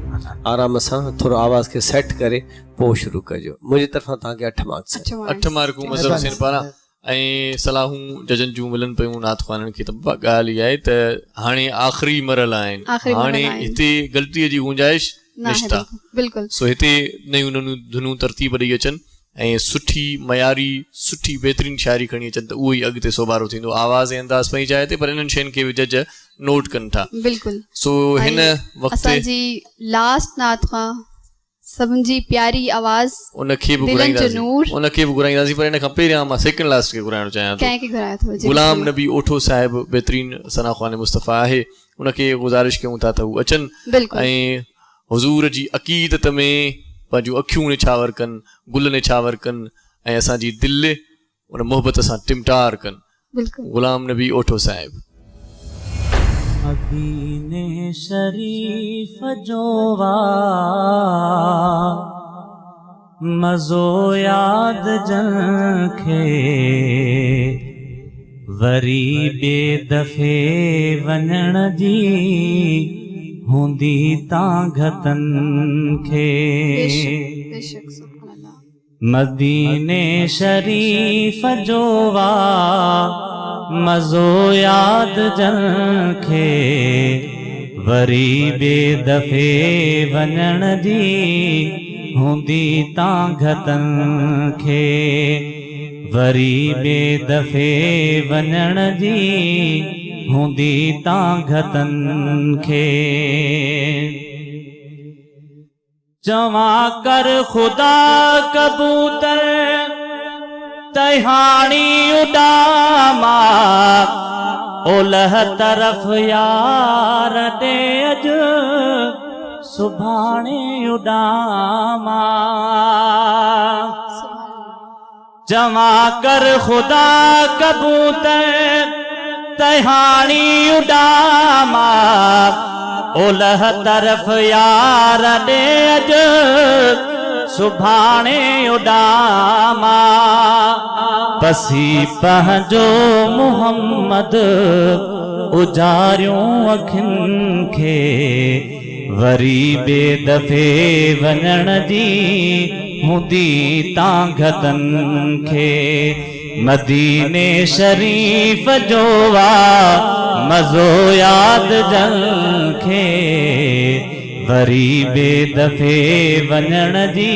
S6: आराम सां थोरो आवाज़ खे सेट करे पोइ शुरू कजो। मुंहिंजी तरफ़ां तव्हांखे 8 मार्क्स।
S3: 8 मार्कूं मज़र हुसैन पारां। ऐं सलाहूं जजनि जूं मिलनि पियूं नात ख़्वाननि खे। त ॻाल्हि इहा आहे त हाणे आख़िरी मरहला आहिनि, हाणे हिते ग़लतीअ जी गुंजाइश निश्ता। सो हिते नयूं नयूं धुनूं तरतीब ॾेई अचनि ऐं सुठी मयारी सुठी बहितरीन शाइरी खणी अचनि त उहो ई अॻिते सोभारो थींदो। आवाज़ ऐं अंदाज़ पई चाहे पर इन्हनि शयुनि खे बि जज नोट कनि था।
S2: बिल्कुलु।
S3: सो हिन वक़्तु
S2: असांजी लास्ट नात खां सभिनि जी प्यारी आवाज़
S3: उनखे बि घुराईंदासीं, पर हिन खां पहिरियां मां सेकंड लास्ट खे घुराइणु चाहियां थो। गुलाम नबी ओठो साहिब बहितरीन सना ख़्वान मुस्तफ़ा आहे, उनखे गुज़ारिश कयूं था त हू अचनि ऐं हुज़ूर जी अक़ीदत में पंहिंजूं अखियूं निछावर कनि, गुल निछावर कनि ऐं असांजी दिलि उन मोहबत सां टिमटार कनि। गुलाम नबी ओठो साहिब।
S9: मदीने शरीफ जोवा मज़ो याद जंखे वरी ॿिए दफ़े वञण जी हूंदी तां घतनि खे। मदीने शरीफ जोवा मज़ो याद जंखे वरी ॿिए दफ़े वञण जी
S7: हूंदी तां घतनि खे वरी ॿिए दफ़े वञण जी हूंदी तां घतनि खे चवां कर ख़ुदा कबूतर तहाणी उॾामा ओलह तरफ़ यार ॾे अॼु सुभाणे उॾामा चवां कर ख़ुदा कबूतर तहाणी उॾामा ओलह तरफ़ यार ॾे अॼु सुभाणे उॾामा पसी पंहिंजो मुहम्मद उजारियूं अखियुनि खे वरी ॿिए दफ़े वञण जी हूंदी तां घतनि खे मदीने शरीफ़ जो वा मज़ो यादि जल खे वरी ॿिए दफ़े वञण जी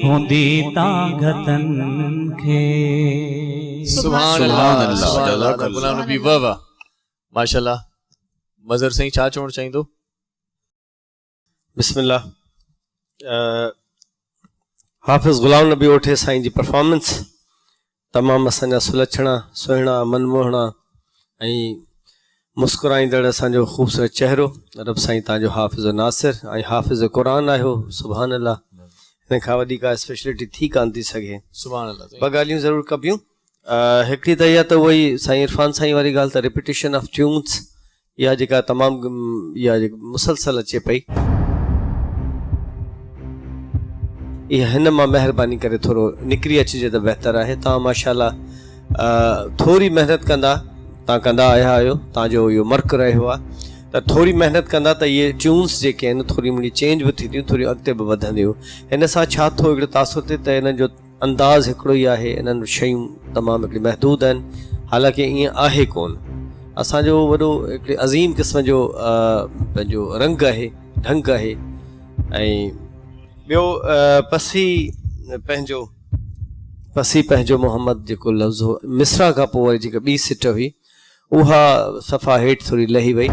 S7: हूंदी तां घतनि खे
S3: सुभान अल्लाह जज़ाकल्लाह नबी वाह वाह माशाल्लाह मज़र साईं छा चवणु चाहींदो
S6: बिस्मिल्लाह हाफ़िज़ ग़ुलाम नबी ओठे साईं जी परफॉर्मेंस तमामु असांजा सुलक्षणा सुहिणा मनमोहणा ऐं मुस्कुराईंदड़ असांजो ख़ूबसूरत चहिरो रब साईं तव्हांजो हाफ़िज़ नासिर ऐं हाफ़िज़ क़ुरान आहियो सुभान अल्लाह हिन खां वॾी का स्पेशलिटी थी कान थी सघे
S3: सुभान अल्लाह
S6: ॿ ॻाल्हियूं ज़रूरु कबियूं हिकिड़ी त इहा त उहा ई साईं इरफान साईं वारी ॻाल्हि त रिपीटेशन ऑफ ट्यून्स इहा जेका तमामु इहा मुसलसल अचे पई इहा हिन मां महिरबानी करे थोरो निकिरी अचिजे त बहितरु आहे तव्हां माशाल्लाह थोरी महिनत कंदा तव्हां कंदा आया आहियो तव्हांजो इहो मर्क रहियो आहे त थोरी महिनत कंदा त इहे ट्यून्स जेके आहिनि थोरी मिड़ी चेंज बि थींदियूं थोरी अॻिते बि वधंदियूं हिन सां छा थो हिकिड़ो तासुर थिए त हिननि जो अंदाज़ हिकिड़ो ई आहे इन्हनि शयूं तमामु हिकिड़ी महदूद आहिनि हालांकि ईअं आहे कोन असांजो वॾो हिकिड़े अज़ीम क़िस्म जो पंहिंजो रंग आहे ढंग आहे ऐं ॿियो पसी पंहिंजो मोहम्मद जेको लफ़्ज़ हो मिसरा खां पोइ वरी जेका ॿी सिट हुई उहा सफ़ा हेठि थोरी लही वई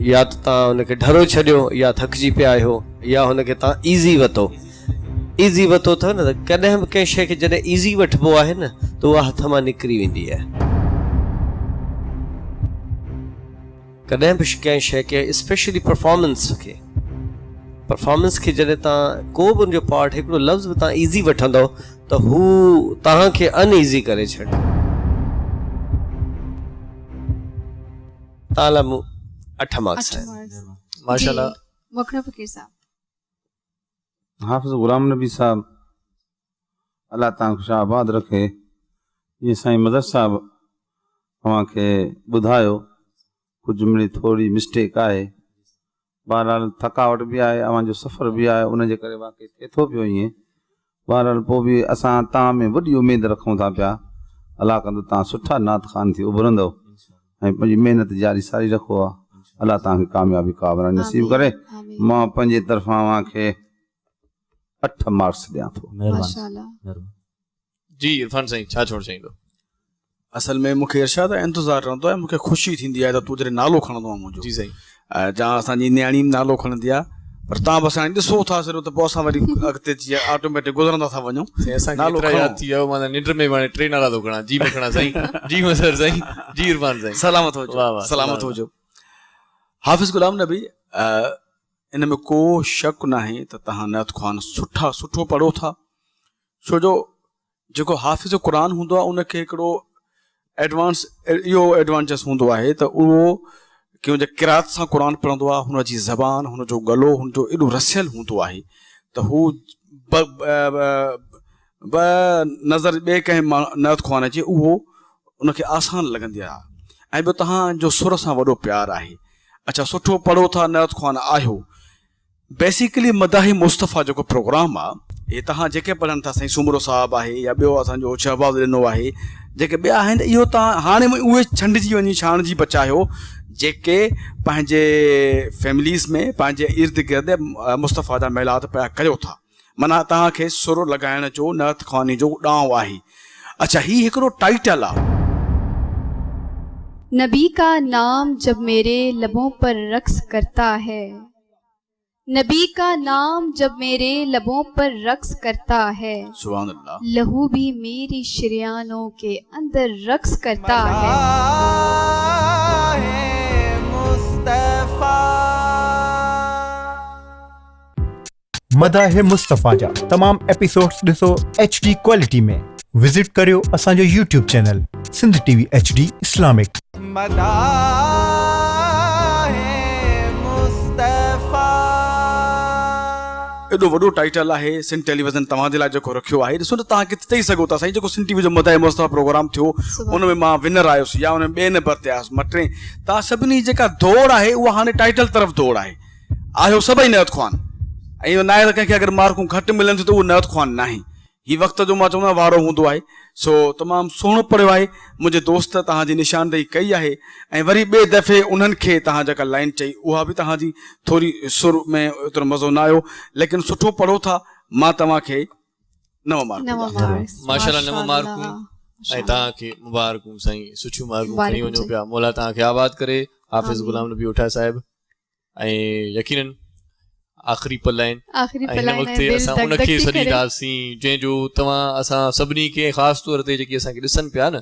S6: या त तव्हां हुनखे ढरो छॾियो या थकिजी पिया आहियो या हुनखे तव्हां ईज़ी वरितो अथव न त कॾहिं बि कंहिं शइ खे जॾहिं ईज़ी वठिबो आहे न त उहा हथ मां निकिरी वेंदी आहे कॾहिं बि कंहिं शइ खे स्पेशली परफॉर्मेंस खे जॾहिं तव्हां को बि उनजो पार्ट हिकिड़ो लफ़्ज़ बि तव्हां ईज़ी वठंदव त हू तव्हांखे अनईज़ी करे छॾींदो तव्हां लाइ 8 मार्क्स आहिनि
S3: माशाल्लाह
S2: वखरा फ़कीर साहब
S5: हाफ़िज़ ग़ुलाम नबी साहब अल्लाह तव्हांखे शाबाद रखे जीअं साईं मदर साहब तव्हांखे ॿुधायो कुझु मिड़ी थोरी मिस्टेक आहे बहरहाल थकावट बि आहे अव्हांजो सफ़र बि आहे उनजे करे वाक़ई थिए थो पियो ईअं बहरहाल पोइ बि असां तव्हां में वॾी उमेद रखूं था पिया अलाह कंदो तव्हां सुठा नात ख़ान थी उभरंदव ऐं पंहिंजी महिनत जारी सारी रखो आहे अलाह तव्हांखे कामयाबी कामयाबी नसीब करे मां पंहिंजे तरफ़ां अव्हांखे 8 मार्क्स ॾियां थो
S3: जी इरफान साईं छा चवणु चाहींदो
S4: असल में मूंखे इरशाद इंतज़ारु रहंदो आहे मूंखे ख़ुशी थींदी आहे त तूं जॾहिं नालो खणंदो आहे मुंहिंजो
S3: जी साईं
S4: जा असांजी न्याणी नालो खणंदी आहे पर तव्हां बसि हाणे ॾिसो था सिर्फ़ु त पोइ असां वरी अॻिते जीअं ऑटोमेटिक गुज़रंदा था वञूं नालो
S3: यादि थी वियो माना निंड में हाणे 3 नाला थो खणा जी मखणा साईं जी मसर साईं जी इरफान साईं
S4: सलामत हुजो हाफ़िज़ ग़ुलाम नबी इन में को शक न आहे त तव्हां नत ख़्वान सुठो पढ़ो था छो जो जेको हाफ़िज़ क़ुरान हूंदो आहे उनखे हिकिड़ो इहो एडवांटेज हूंदो आहे त उहो की हुनजे किरात सां क़ुरान पढ़ंदो आहे हुनजी ज़बान हुनजो गलो हुनजो एॾो रसियल हूंदो आहे त हू नज़र ॿिए कंहिं नत ख़्वान अचे उहो उनखे आसान लॻंदी आहे ऐं ॿियो तव्हांजो सुर सां वॾो प्यारु आहे अच्छा सुठो पढ़ो था नत ख़्वान आहियो बेसिकली मदाही मुस्तफ़ा जेको प्रोग्राम आहे हे तव्हां जेके पढ़नि था साईं सुमरो साहिबु आहे या ॿियो असांजो शहबाज़ ॾिनो आहे जेके ॿिया आहिनि इहो तव्हां हाणे उहे छंडिजी वञी छाणिजी बचायो जेके पंहिंजे फैमिलीज़ में पंहिंजे इर्द गिर्द मुस्तफ़ा जा मेलाद पिया कयो था। माना तव्हांखे सुर लॻाइण जो नअत ख़्वानी जो ॾांव आहे। अच्छा, ही हिकिड़ो टाइटल आहे।
S2: नबी का नाम जब मेरे लबों पर रक्स करता है, नबी का नाम जब मेरे लबों पर रक्स करता है,
S4: सुभान अल्लाह,
S2: लहू भी मेरी शरियानों के अंदर रक्स करता है।
S1: मदाह मुस्तफ़ा जा तमाम एपिसोड्स ॾिसो HD क्वालिटी में। विजिट करियो असांजो YouTube channel Sindh TV HD Islamic.
S4: एॾो वॾो टाइटल आहे सिंध टेलीविज़न तव्हांजे लाइ जेको रखियो आहे। ॾिसो त तव्हां किथे चई सघो था साईं, जेको सिंध टीवी जो मदाह मुस्तफ़ा प्रोग्राम थियो उन में मां विनर आयुसि या उन में ॿिए नंबर ते आयुसि, मां टे। तव्हां सभिनी जेका दौड़ आहे उहा हाणे टाइटल तरफ़ दौड़ आहे। आहियो सभई नअत ख़्वान, ऐं न आहे त कंहिंखे अगरि मार्कूं घटि मिलनि थियूं त उहो नअत ख़्वान न आहे। हीउ वक़्त जो मां चवंदो आहियां वारो हूंदो आहे। सो तमामु सुहिणो पढ़ियो आहे मुंहिंजे दोस्त, तव्हांजी निशानदेही कई आहे। ऐं वरी ॿिए दफ़े उन्हनि खे तव्हां जेका लाइन चई उहा बि तव्हांजी थोरी सुर में एतिरो मज़ो न आयो, लेकिन सुठो पढ़ो था। मां तव्हांखे 9 मार्क
S3: माशाल्लाह 9 मार्कूं ऐं तव्हांखे मुबारकूं साईं, सुठियूं मार्कूं खणी वञो पिया। मौला तव्हांखे आबाद करे। हाफ़िज़ गुलाम नबी उठा साहिब। ऐं यकीनन आख़िरी पल आहिनि, हिन वक़्तु असां उनखे सॾींदासीं जंहिंजो तव्हां असां सभिनी खे ख़ासि तौर ते जेके असांखे ॾिसनि पिया न,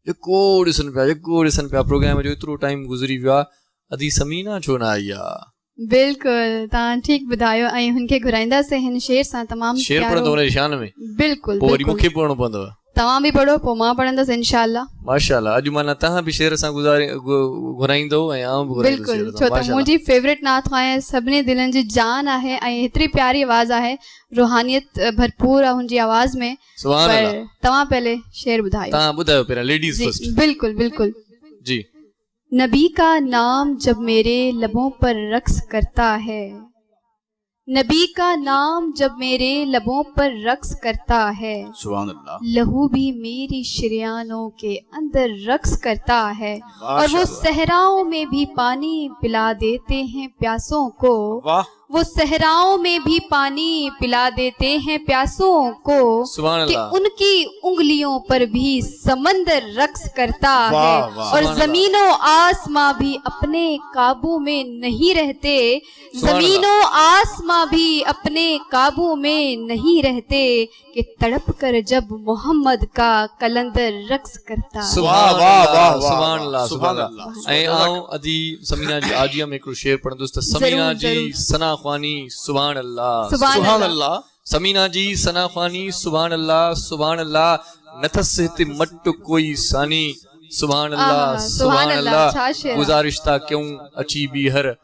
S3: जेको ॾिसनि पिया प्रोग्राम जो एतिरो टाइम गुज़री वियो आहे, अदी समीना छो न आई आहे?
S2: बिल्कुलु, तव्हां ठीकु ॿुधायो। ऐं हुनखे घुराईंदासीं हिन शेर सां। तमामु
S3: शेर पढ़ंदो हुन शान में?
S2: बिल्कुलु।
S3: पोइ वरी मूंखे पढ़णो पवंदव?
S2: तव्हां बि पढ़ो, पोइ मां पढ़ंदसि इंशाअल्लाह।
S3: माशाअल्लाह। अॼु माना तव्हां बि शेर सां घुराईंदो ऐं आउं बि घुराईंदो।
S2: बिल्कुलु, छो त मुंहिंजी फेवरेट नात आहे, सभिनी दिलनि जी जान आहे ऐं हेतिरी प्यारी आवाज़ आहे, रूहानियत भरपूर आहे हुनजी आवाज़ में। तव्हां पहले शेर ॿुधायो।
S3: तव्हां ॿुधायो पहिरियों, लेडीज़ फर्स्ट।
S2: बिल्कुलु बिल्कुलु
S3: जी।
S2: नबी का नाम जब मेरे लबों पर रक्स करता है, नबी का नाम जब मेरे लबों पर रक्स करता है, सुभान अल्लाह, लहू भी मेरी शरियानों के अंदर रक्स करता है, और वो सहराओं में भी पानी पिला देते हैं प्यासों को। वो सहराओं में भी पानी पिला देते हैं प्यासों को, कि उनकी उंगलियों पर भी समंदर रक्स करता है, और जमीनों आसमां भी अपने काबू में नहीं रहते। जमीनों आसमां भी अपने काबू में नहीं रहते, कि तड़प कर जब मोहम्मद का कलंदर रक्स करता है।
S3: सुभान अल्लाह, सुभान अल्लाह। ऐं आऊं अदी समीना जी आजिया में हिकिड़ो शेर पढ़ंदुसि त समीना जी सना ख़्वानी सुभान अल्लाह, सुभान अल्लाह। समीना जी सना ख़्वानी सुभान अल्लाह, सुभान अल्लाह। नथस हिते मट कोई सानी, सुभान अल्लाह, सुभान अल्लाह। गुज़ारिश था क्यों अची बीहर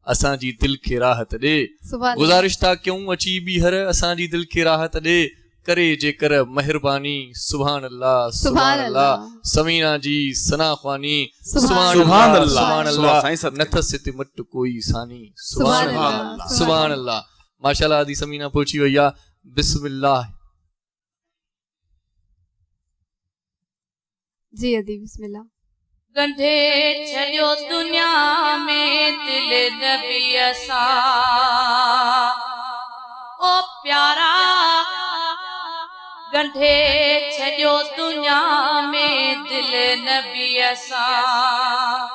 S3: असांजी दिल खे राहत ॾे, गुज़ारिश था क्यों अची बीहर असांजी दिल खे राहत ॾे, करे जेकर मेहरबानी सुभान अल्लाह, सुभान अल्लाह। समीना जी सना ख़्वानी सुभान अल्लाह, सुभान अल्लाह। नथस हिते मट कोई सानी, सुभान अल्लाह, सुभान अल्लाह। माशाअल्लाह आदि समीना पहुची वई आहे। बिस्मिल्लाह
S2: जी अदी, बिस्मिल्लाह।
S8: गंढे छॾियो दुनिया में दिल नबी असां, ओ प्यारा गंढे छॾियो दुनिया में दिल नबी असां,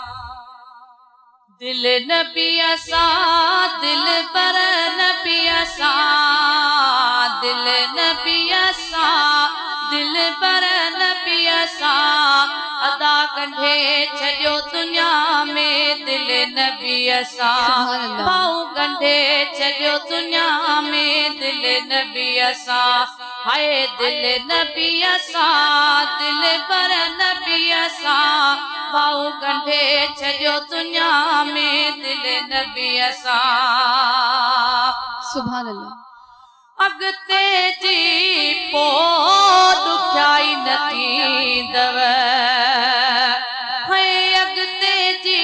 S8: दिल नबी असां, दिल पर नबी असां, दिल नबी असां, दिल पर नबी असां। अदा गंढे छॾियो दुनिया में दिल नबी असां, भाऊ गंढे छॾियो दुनिया में दिल नबी असां। हाय दिल नबी असां, दिल पर नबी असां, भाऊ गंढे छॾियो दुनिया में दिल नबी असां। सुभान अल्लाह। अॻिते जी पोइ ॾुखियाई न थींदव, अॻिते जी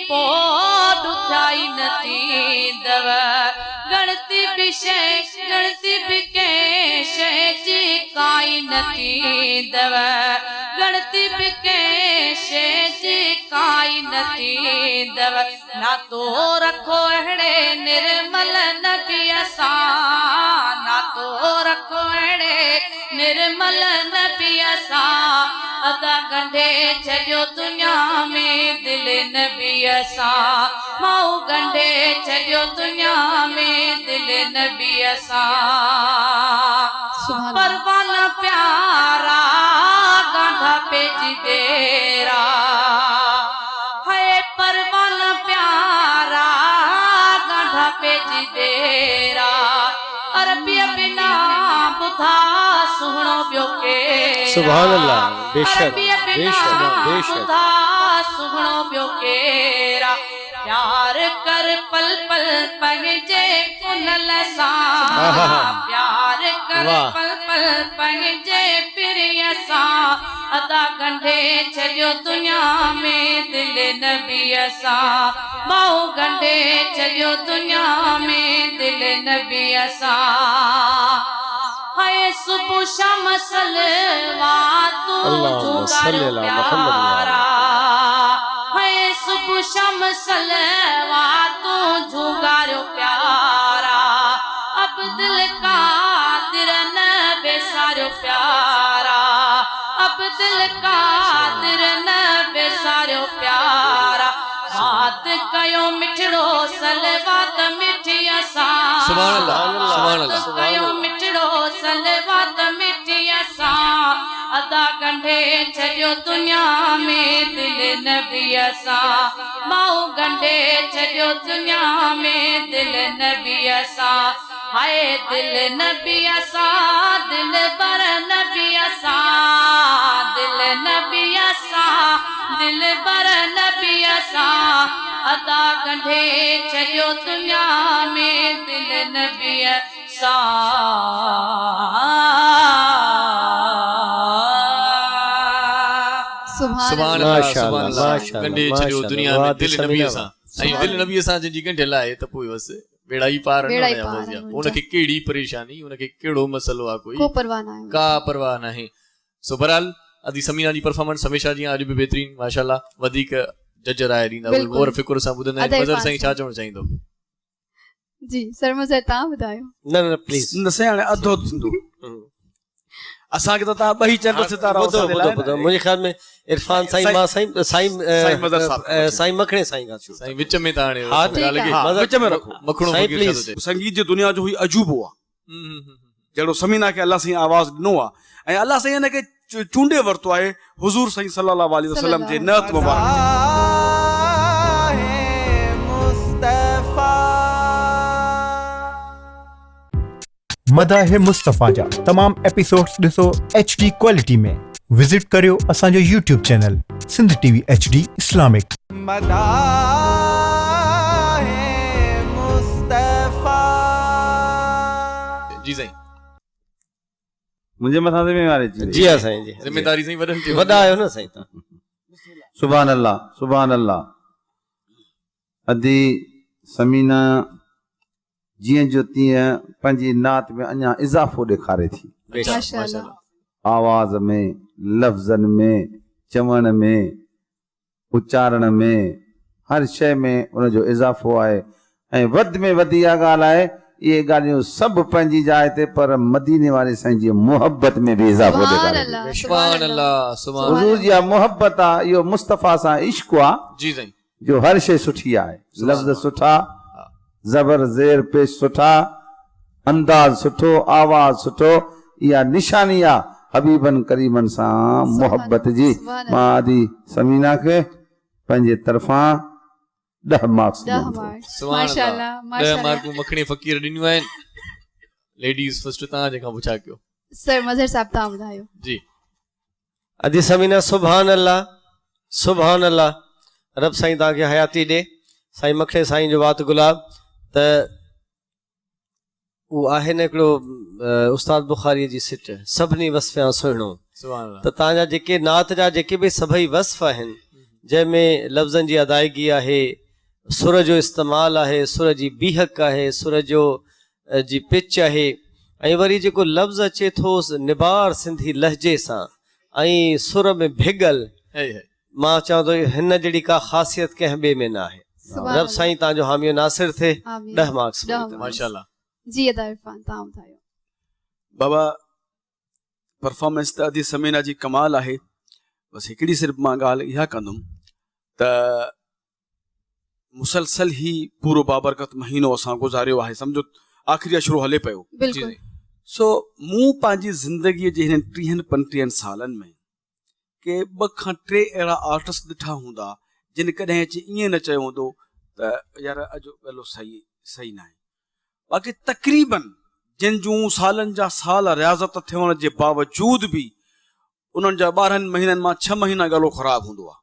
S8: पोइ ॾुखियाई न थींदव, गणती बि शइ, गणती बि कंहिं शइ जी काई न थींदव, गणती बि कंहिं शइ जी काई न न थींदव ना तो रखो अहिड़े निर्मल नबीअ सां ना तो रखो अहिड़े निर्मल नबीअ सां अदा गंढे छॾियो दुनिया में दिल नबीअ सां माऊ गंढे छॾियो दुनिया में दिल नबीअ सां परवाना प्यारा गांधा पेजी बेरा है परवाना प्यारा गांधा पेजी बेरा अरबिया बिना बुधा सुहणो ॿियो के
S6: सुभान अल्लाह बेशक
S8: अरबिया बिना
S6: बेशक बेशक
S8: बुधा सुहणो ॿियो केरा प्यार कर पल पल पंहिंजे पुनल सां प्यार कर पल पल पंहिंजे प्रिय सां अदा गंढे छॾियो दुनिया में दिल नबीअ सां माऊ गंढे छॾियो दुनिया में दिल नबीअ सां हाय सुबुह शाम सलवातू जुगारो प्यारा हाय सुबुह शाम सलवातू जुगारो प्यारा अब दिल कादिर न बेसारो प्यारा अब दिल कादिर न बेसारो प्यारा बात कयो मिठड़ो सलवात मिठिया सां
S3: सुभान अल्लाह सुभान अल्लाह
S8: कयो मिठड़ो सलवात मिठिया सां अदा गंढे छॾियो दुनिया में दिल नबीअ सां माऊ गंढे छॾियो दुनिया में दिल नबीअ सां हाय दिल नबीअ सां दिल बर नबीअ सां दिल नबीअ सां दिल बर नबीअ सां अदा गंढे छॾियो दुनिया में दिल नबीअ
S3: सुभान अल्लाह सुभान अल्लाह गंढे छॾियो दुनिया में दिल नबीअ सां ऐं दिल नबीअ सां जंहिंजी गंढियल आहे त पोइ बसि बेड़ा ई पार न हुया उनखे कहिड़ी परेशानी उनखे कहिड़ो मसलो आहे कोई का परवाह नाहे सो बहरहाल अदी समीना जी परफॉर्मेंस हमेशा जीअं अॼु बि बहितरीन माशाल्लाह वधीक जज राय ॾींदा गौर फिकुर सां ॿुधंदा आहिनि मज़र साईं छा चवणु चाहींदो
S2: जी सर मज़र तव्हां ॿुधायो
S6: न न प्लीज
S4: न साईं हाणे अधो थींदो असांखे त तव्हां ॿई चंड सितारा
S6: ॿुधो मुंहिंजे ख्याल में इरफान साईं मां साईं मखणे साईं खां
S3: साईं विच में त हाणे
S4: विच में रखो
S3: मखणो
S4: संगीत जी दुनिया जो ही अजूबो आहे जहिड़ो समीना खे अल्लाह साईं आवाज़ ॾिनो आहे ऐं अल्लाह साईं हिन खे चूंडे वरितो आहे हुज़ूर साईं सल्लल्लाहु अलैहि वसल्लम जे नअत मुबारक
S1: मदाह मुस्तफ़ा जा तमाम एपिसोड्स ॾिसो HD क्वालिटी में विजिट करियो असांजो YouTube channel Sindh TV HD Islamic
S3: जी साईं
S5: मुंहिंजे मथां ज़िम्मेवारी
S6: जी हा साईं जी
S3: ज़िम्मेदारी साईं वॾनि ते
S6: वॾा आहियो न साईं तव्हां
S5: सुभान अल्लाह सुभान अल्लाह अदी समीना जीअं जो तीअं पंहिंजी नात में अञा इज़ाफ़ो ॾेखारे थी आवाज़ में लफ़्ज़नि में चवण में उचारण में हर शइ में उनजो इज़ाफ़ो आहे ऐं वधि में वधि इहा ॻाल्हि आहे इहे ॻाल्हियूं सभु पंहिंजी जाइ ते पर मदीने वारे साईं जी मुहबत में बि इज़ाफ़ो ॾेखारे
S3: सुभान अल्लाह सुभान
S5: हुज़ूर जी मुहबत आहे इहो मुस्तफ़ा सां इश्क़ आहे
S3: जी साईं
S5: जो हर शइ सुठी आहे लफ़्ज़ सुठा ज़बर ज़ेर पेश सुठा अंदाज़ सुठो आवाज़ सुठो इहा निशानी आहे हबीबन करीमन सां मुहबत जी मां आदि समीना खे पंहिंजे तरफ़ां 10 मार्क्स
S3: माशाल्लाह 10 मार्कूं मखणी फ़कीर ॾिनियूं आहिनि लेडीज़ फर्स्ट तव्हां जेका पुछा कयो
S2: सर मज़र साहब तव्हां ॿुधायो
S3: जी
S6: अदी समीना सुभान अल्लाह रब साईं तव्हांखे हयाती ॾे साईं मखणे साईं जो वात गुलाब त उहो आहे न हिकिड़ो उस्ताद बुखारीअ जी सिट सभिनी वसफ़ियां सुहिणो त तव्हांजा जेके नात जा जेके बि सभई वसफ़ आहिनि जंहिंमें लफ़्ज़नि जी अदायगी आहे सुर जो इस्तेमालु आहे सुर जी बीहक आहे सुर जो जी पिच आहे ऐं वरी जेको लफ़्ज़ अचे थो निबार सिंधी लहजे सां ऐं सुर में भिगल मां चवां थो हिन जहिड़ी का ख़ासियत कंहिं ॿिए में न आहे। रब साईं तव्हांजो हामियो नासिर थिए। 10 मार्क्स
S3: माशाल्लाह।
S2: जी अदा इरफान तव्हां ॿुधायो।
S4: बाबा परफॉर्मेंस त अदी समीना जी कमाल आहे। बसि हिकिड़ी सिर्फ़ु मां ॻाल्हि इहा कंदुमि त मुसलसल ही पूरो बाबरकत महीनो असां गुज़ारियो आहे, सम्झो आख़िरी अशरो हले पियो। सो मूं पंहिंजी ज़िंदगीअ जे हिन 30-35 सालनि में के 2 खां 3 अहिड़ा आर्टिस्ट ॾिठा हूंदा जिन कॾहिं अची ईअं न चयो हूंदो त यार अॼु गलो सही न आहे। बाक़ी तक़रीबन जिन जूं सालनि जा साल रियाज़त थियण जे बावजूद बि उन्हनि जा 12 महीननि मां 6 महीना गलो ख़राबु हूंदो आहे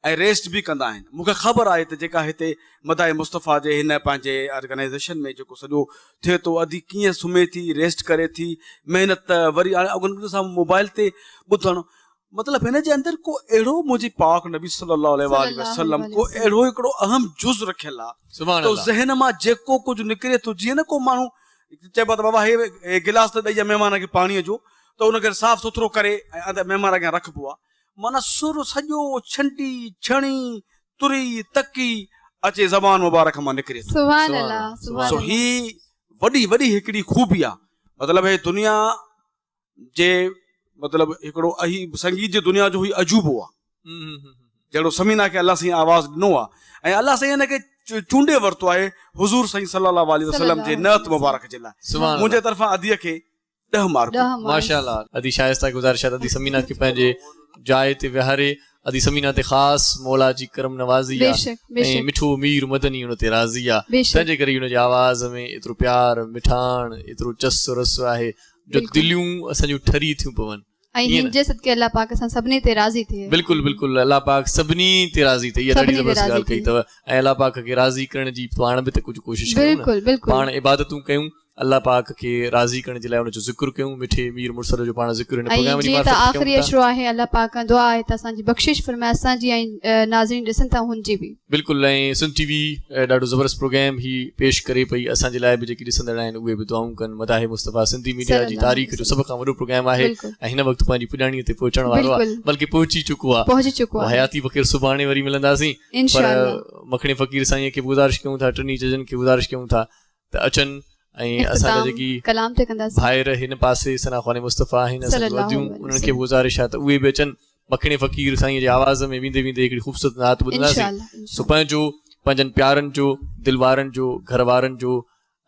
S4: ऐं रेस्ट बि कंदा आहिनि। मूंखे ख़बर आहे त जेका हिते मदाए मुस्तफ़ा जे हिन पंहिंजे ऑर्गेनाइज़ेशन में जेको सॼो थिए थो, अदी कीअं सुम्हे थी, रेस्ट करे थी, महिनत वरी उन सां मोबाइल ते ॿुधणु, मतिलबु हिन जे अंदरि को अहिड़ो मुंहिंजी पाक नबी सल्लल्लाहु अलैहि वसल्लम को अहिड़ो हिकिड़ो अहम जुज़ रखियल आहे तो ज़हन मां जेको कुझु निकिरे थो। जीअं न को माण्हू चइबो आहे त बाबा हे गिलास त ॾेई महिमान खे पाणीअ जो, त उनखे साफ़ सुथरो करे ऐं महिमान अॻियां रखिबो आहे। माना सुर सॼो छंटी छणी तुरी तकी अचे ज़बान मुबारक मां निकिरे थो।
S2: सुभान अल्लाह।
S4: सो ही वॾी हिकिड़ी खूबी आहे। मतिलबु हे दुनिया जे मतिलबु हिकिड़ो संगीत जी दुनिया जो ही अजूबो आहे। जहिड़ो समीना खे अल्लाह साईं आवाज़ ॾिनो आहे ऐं अल्लाह साईं हिनखे चूंडे वरितो आहे हुज़ूर साईं सल्लल्लाहु अलैहि वसल्लम जे नअत मुबारक जे लाइ। मुंहिंजे तरफ़ां अदीअ खे 10 मार्क।
S3: माशाल्लाह। अदी शाइस्ता गुज़ारिश आहे अदी समीना खे पंहिंजे जाइ ते विहारे। अदी समीना ते ख़ासि मौला जी करम नवाज़ी आहे ऐं मिठो मीर मदनी हुन ते राज़ी आहे। तंहिंजे करे हुनजी आवाज़ में एतिरो प्यार मिठाण एतिरो चस रस आहे जो दिलियूं असांजूं ठरी थियूं पवनि।
S2: ऐं हिन जे सदके अल्लाह पाक असां सभिनी ते राज़ी थिए।
S3: बिल्कुलु बिल्कुलु अल्लाह पाक सभिनी ते राज़ी थिए। इहा ॾाढी ज़बरदस्त ॻाल्हि कई अथव ऐं अल्लाह पाक खे राज़ी करण जी पाण बि त कुझु कोशिशि कयूं, पाण इबादतूं कयूं, अल्लाह पाक खे राज़ी करण जे लाइ हुनजो ज़िक्र कयूं, मिठे मीर मुर्सल जो पाण ज़िक्र हिन प्रोग्राम जी मार्फत कयूं।
S2: आख़िरी अशरो आहे, अल्लाह पाक खां दुआ आहे त असांजी बख़्शिश फरमाए असांजी ऐं नाज़रीन ॾिसनि था हुनजी बि।
S3: बिल्कुलु। ऐं सिंध टीवी ॾाढो ज़बरदस्त प्रोग्राम ही पेश करे पई। असांजे लाइ बि जेके ॾिसंदड़ आहिनि उहे बि दुआऊं कनि। मदाहे मुस्तफ़ा सिंधी मीडिया जी तारीख़ जो सभ खां वॾो प्रोग्राम आहे ऐं हिन वक़्तु पंहिंजी पुॼाणीअ ते पहुचण वारो आहे, बल्कि पहुची चुको आहे। हयाती फ़क़ीर सुभाणे वरी मिलंदासीं, पर मखणे फ़क़ीर साईं खे गुज़ारिश कयूं था, टिनी जजनि खे गुज़ारिश कयूं था त अचनि ऐं असांजा जेकी भाइर हिन पासे सना ख़ाने मुस्तफ़ा आहिनि असांजूं अदियूं उन्हनि खे गुज़ारिश आहे त उहे बि अचनि। मखणे फ़क़ीर साईं जे आवाज़ में वेंदे वेंदे हिकिड़ी ख़ूबसूरत नात ॿुधंदासीं। सो पंहिंजनि प्यारनि जो, दिलवारनि जो, घर वारनि जो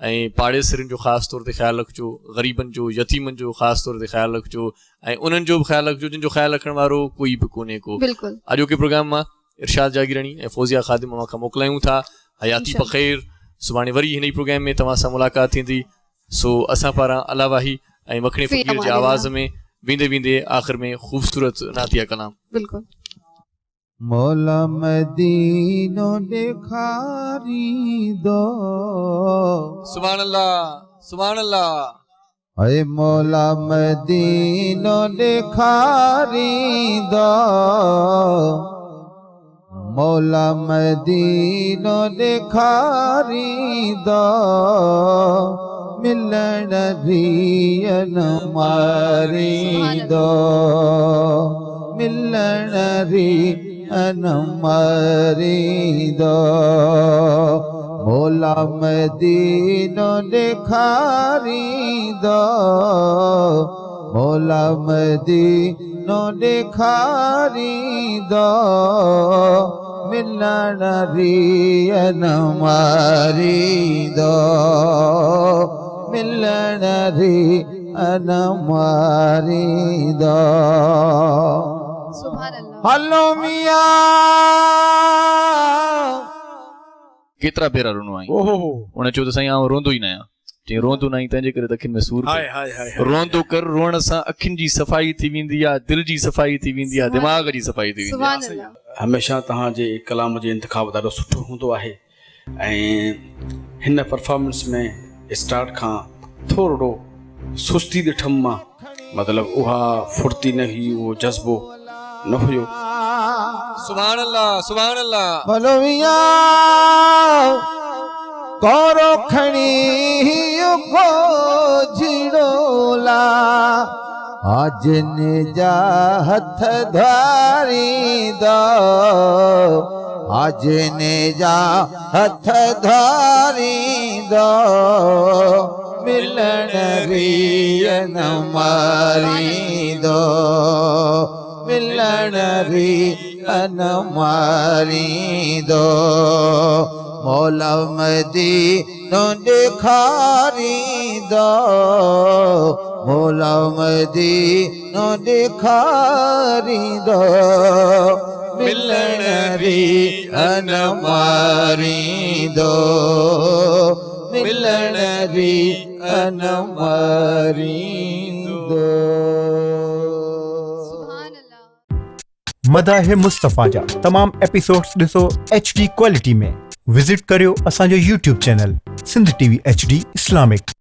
S3: ऐं पाड़ेसरनि जो ख़ासि तौर ते ख़्यालु रखिजो, ग़रीबनि जो, यतीमनि जो ख़ासि तौर ते ख़्यालु रखिजो ऐं उन्हनि जो बि ख़्यालु रखिजो जिन जो ख़्यालु रखण वारो कोई बि कोन्हे को। अॼोके प्रोग्राम मां इरशाद जागीरानी ऐं फौज़िया ख़ादिम मां खां मोकिलायूं था। हयाती फ़क़ीर सुभाणे वरी हिन ई प्रोग्राम में तव्हां सां मुलाक़ात थींदी। सो असां पारां अलावाही ऐं मखणे फ़क़ीर जे आवाज़ में वेंदे वेंदे आख़िर में ख़ूबसूरत नातिया कलाम।
S2: बिल्कुलु।
S5: मौला मदीनो ॾेखारी दो।
S3: सुभान अल्लाह सुभान अल्लाह।
S5: अरे मौला मदीनो ॾेखारी दो, मौला मदीनो ॾेखारी दो, मिलण रियन मारी दो, मिलण रियन मारी दो, मौला मदीनो ॾेखारी दो, मौला मदीनो ॾेखारी दो, मिलण रियन मारी दो, मिलण रियन मारी दो। हलो मिया
S3: केतिरा भेरा रुनो आई। उन चयो त साईं आउं रोंदो ई न आहियां। चई रोंदो न आहीं तंहिंजे करे त अखियुनि में सूर रोंदो कर। रोअण सां अखियुनि जी सफ़ाई थी वेंदी आहे, दिलि जी सफ़ाई थी वेंदी आहे, दिमाग़ जी सफ़ाई थी वेंदी आहे।
S4: हमेशह तव्हांजे कलाम जो इंतिखाब ॾाढो सुठो हूंदो आहे ऐं हिन परफॉर्मेंस में स्टार्ट खां थोरो सुस्ती ॾिठमि मां, मतिलबु उहा फुर्ती न हुई, उहो जज़्बो न हुयो।
S3: सुभान अल्लाह सुभान अल्लाह।
S5: बलविया कौरो खणी को झिड़ोला जिन जा हथ धारींदा जिन जा हथ धारींदा मिलण रियन मारींदो मिलण रियन मारींदो मौला मदीनो ॾेखारींदो मौला मदीनो ॾेखारींदो मिलण रियन मारींदो मिलण रियन मारींदो।
S1: मदाह मुस्तफ़ा जा तमाम एपिसोड्स ॾिसो HD क्वालिटी में। विजिट करियो असांजो YouTube channel Sindh TV HD Islamic.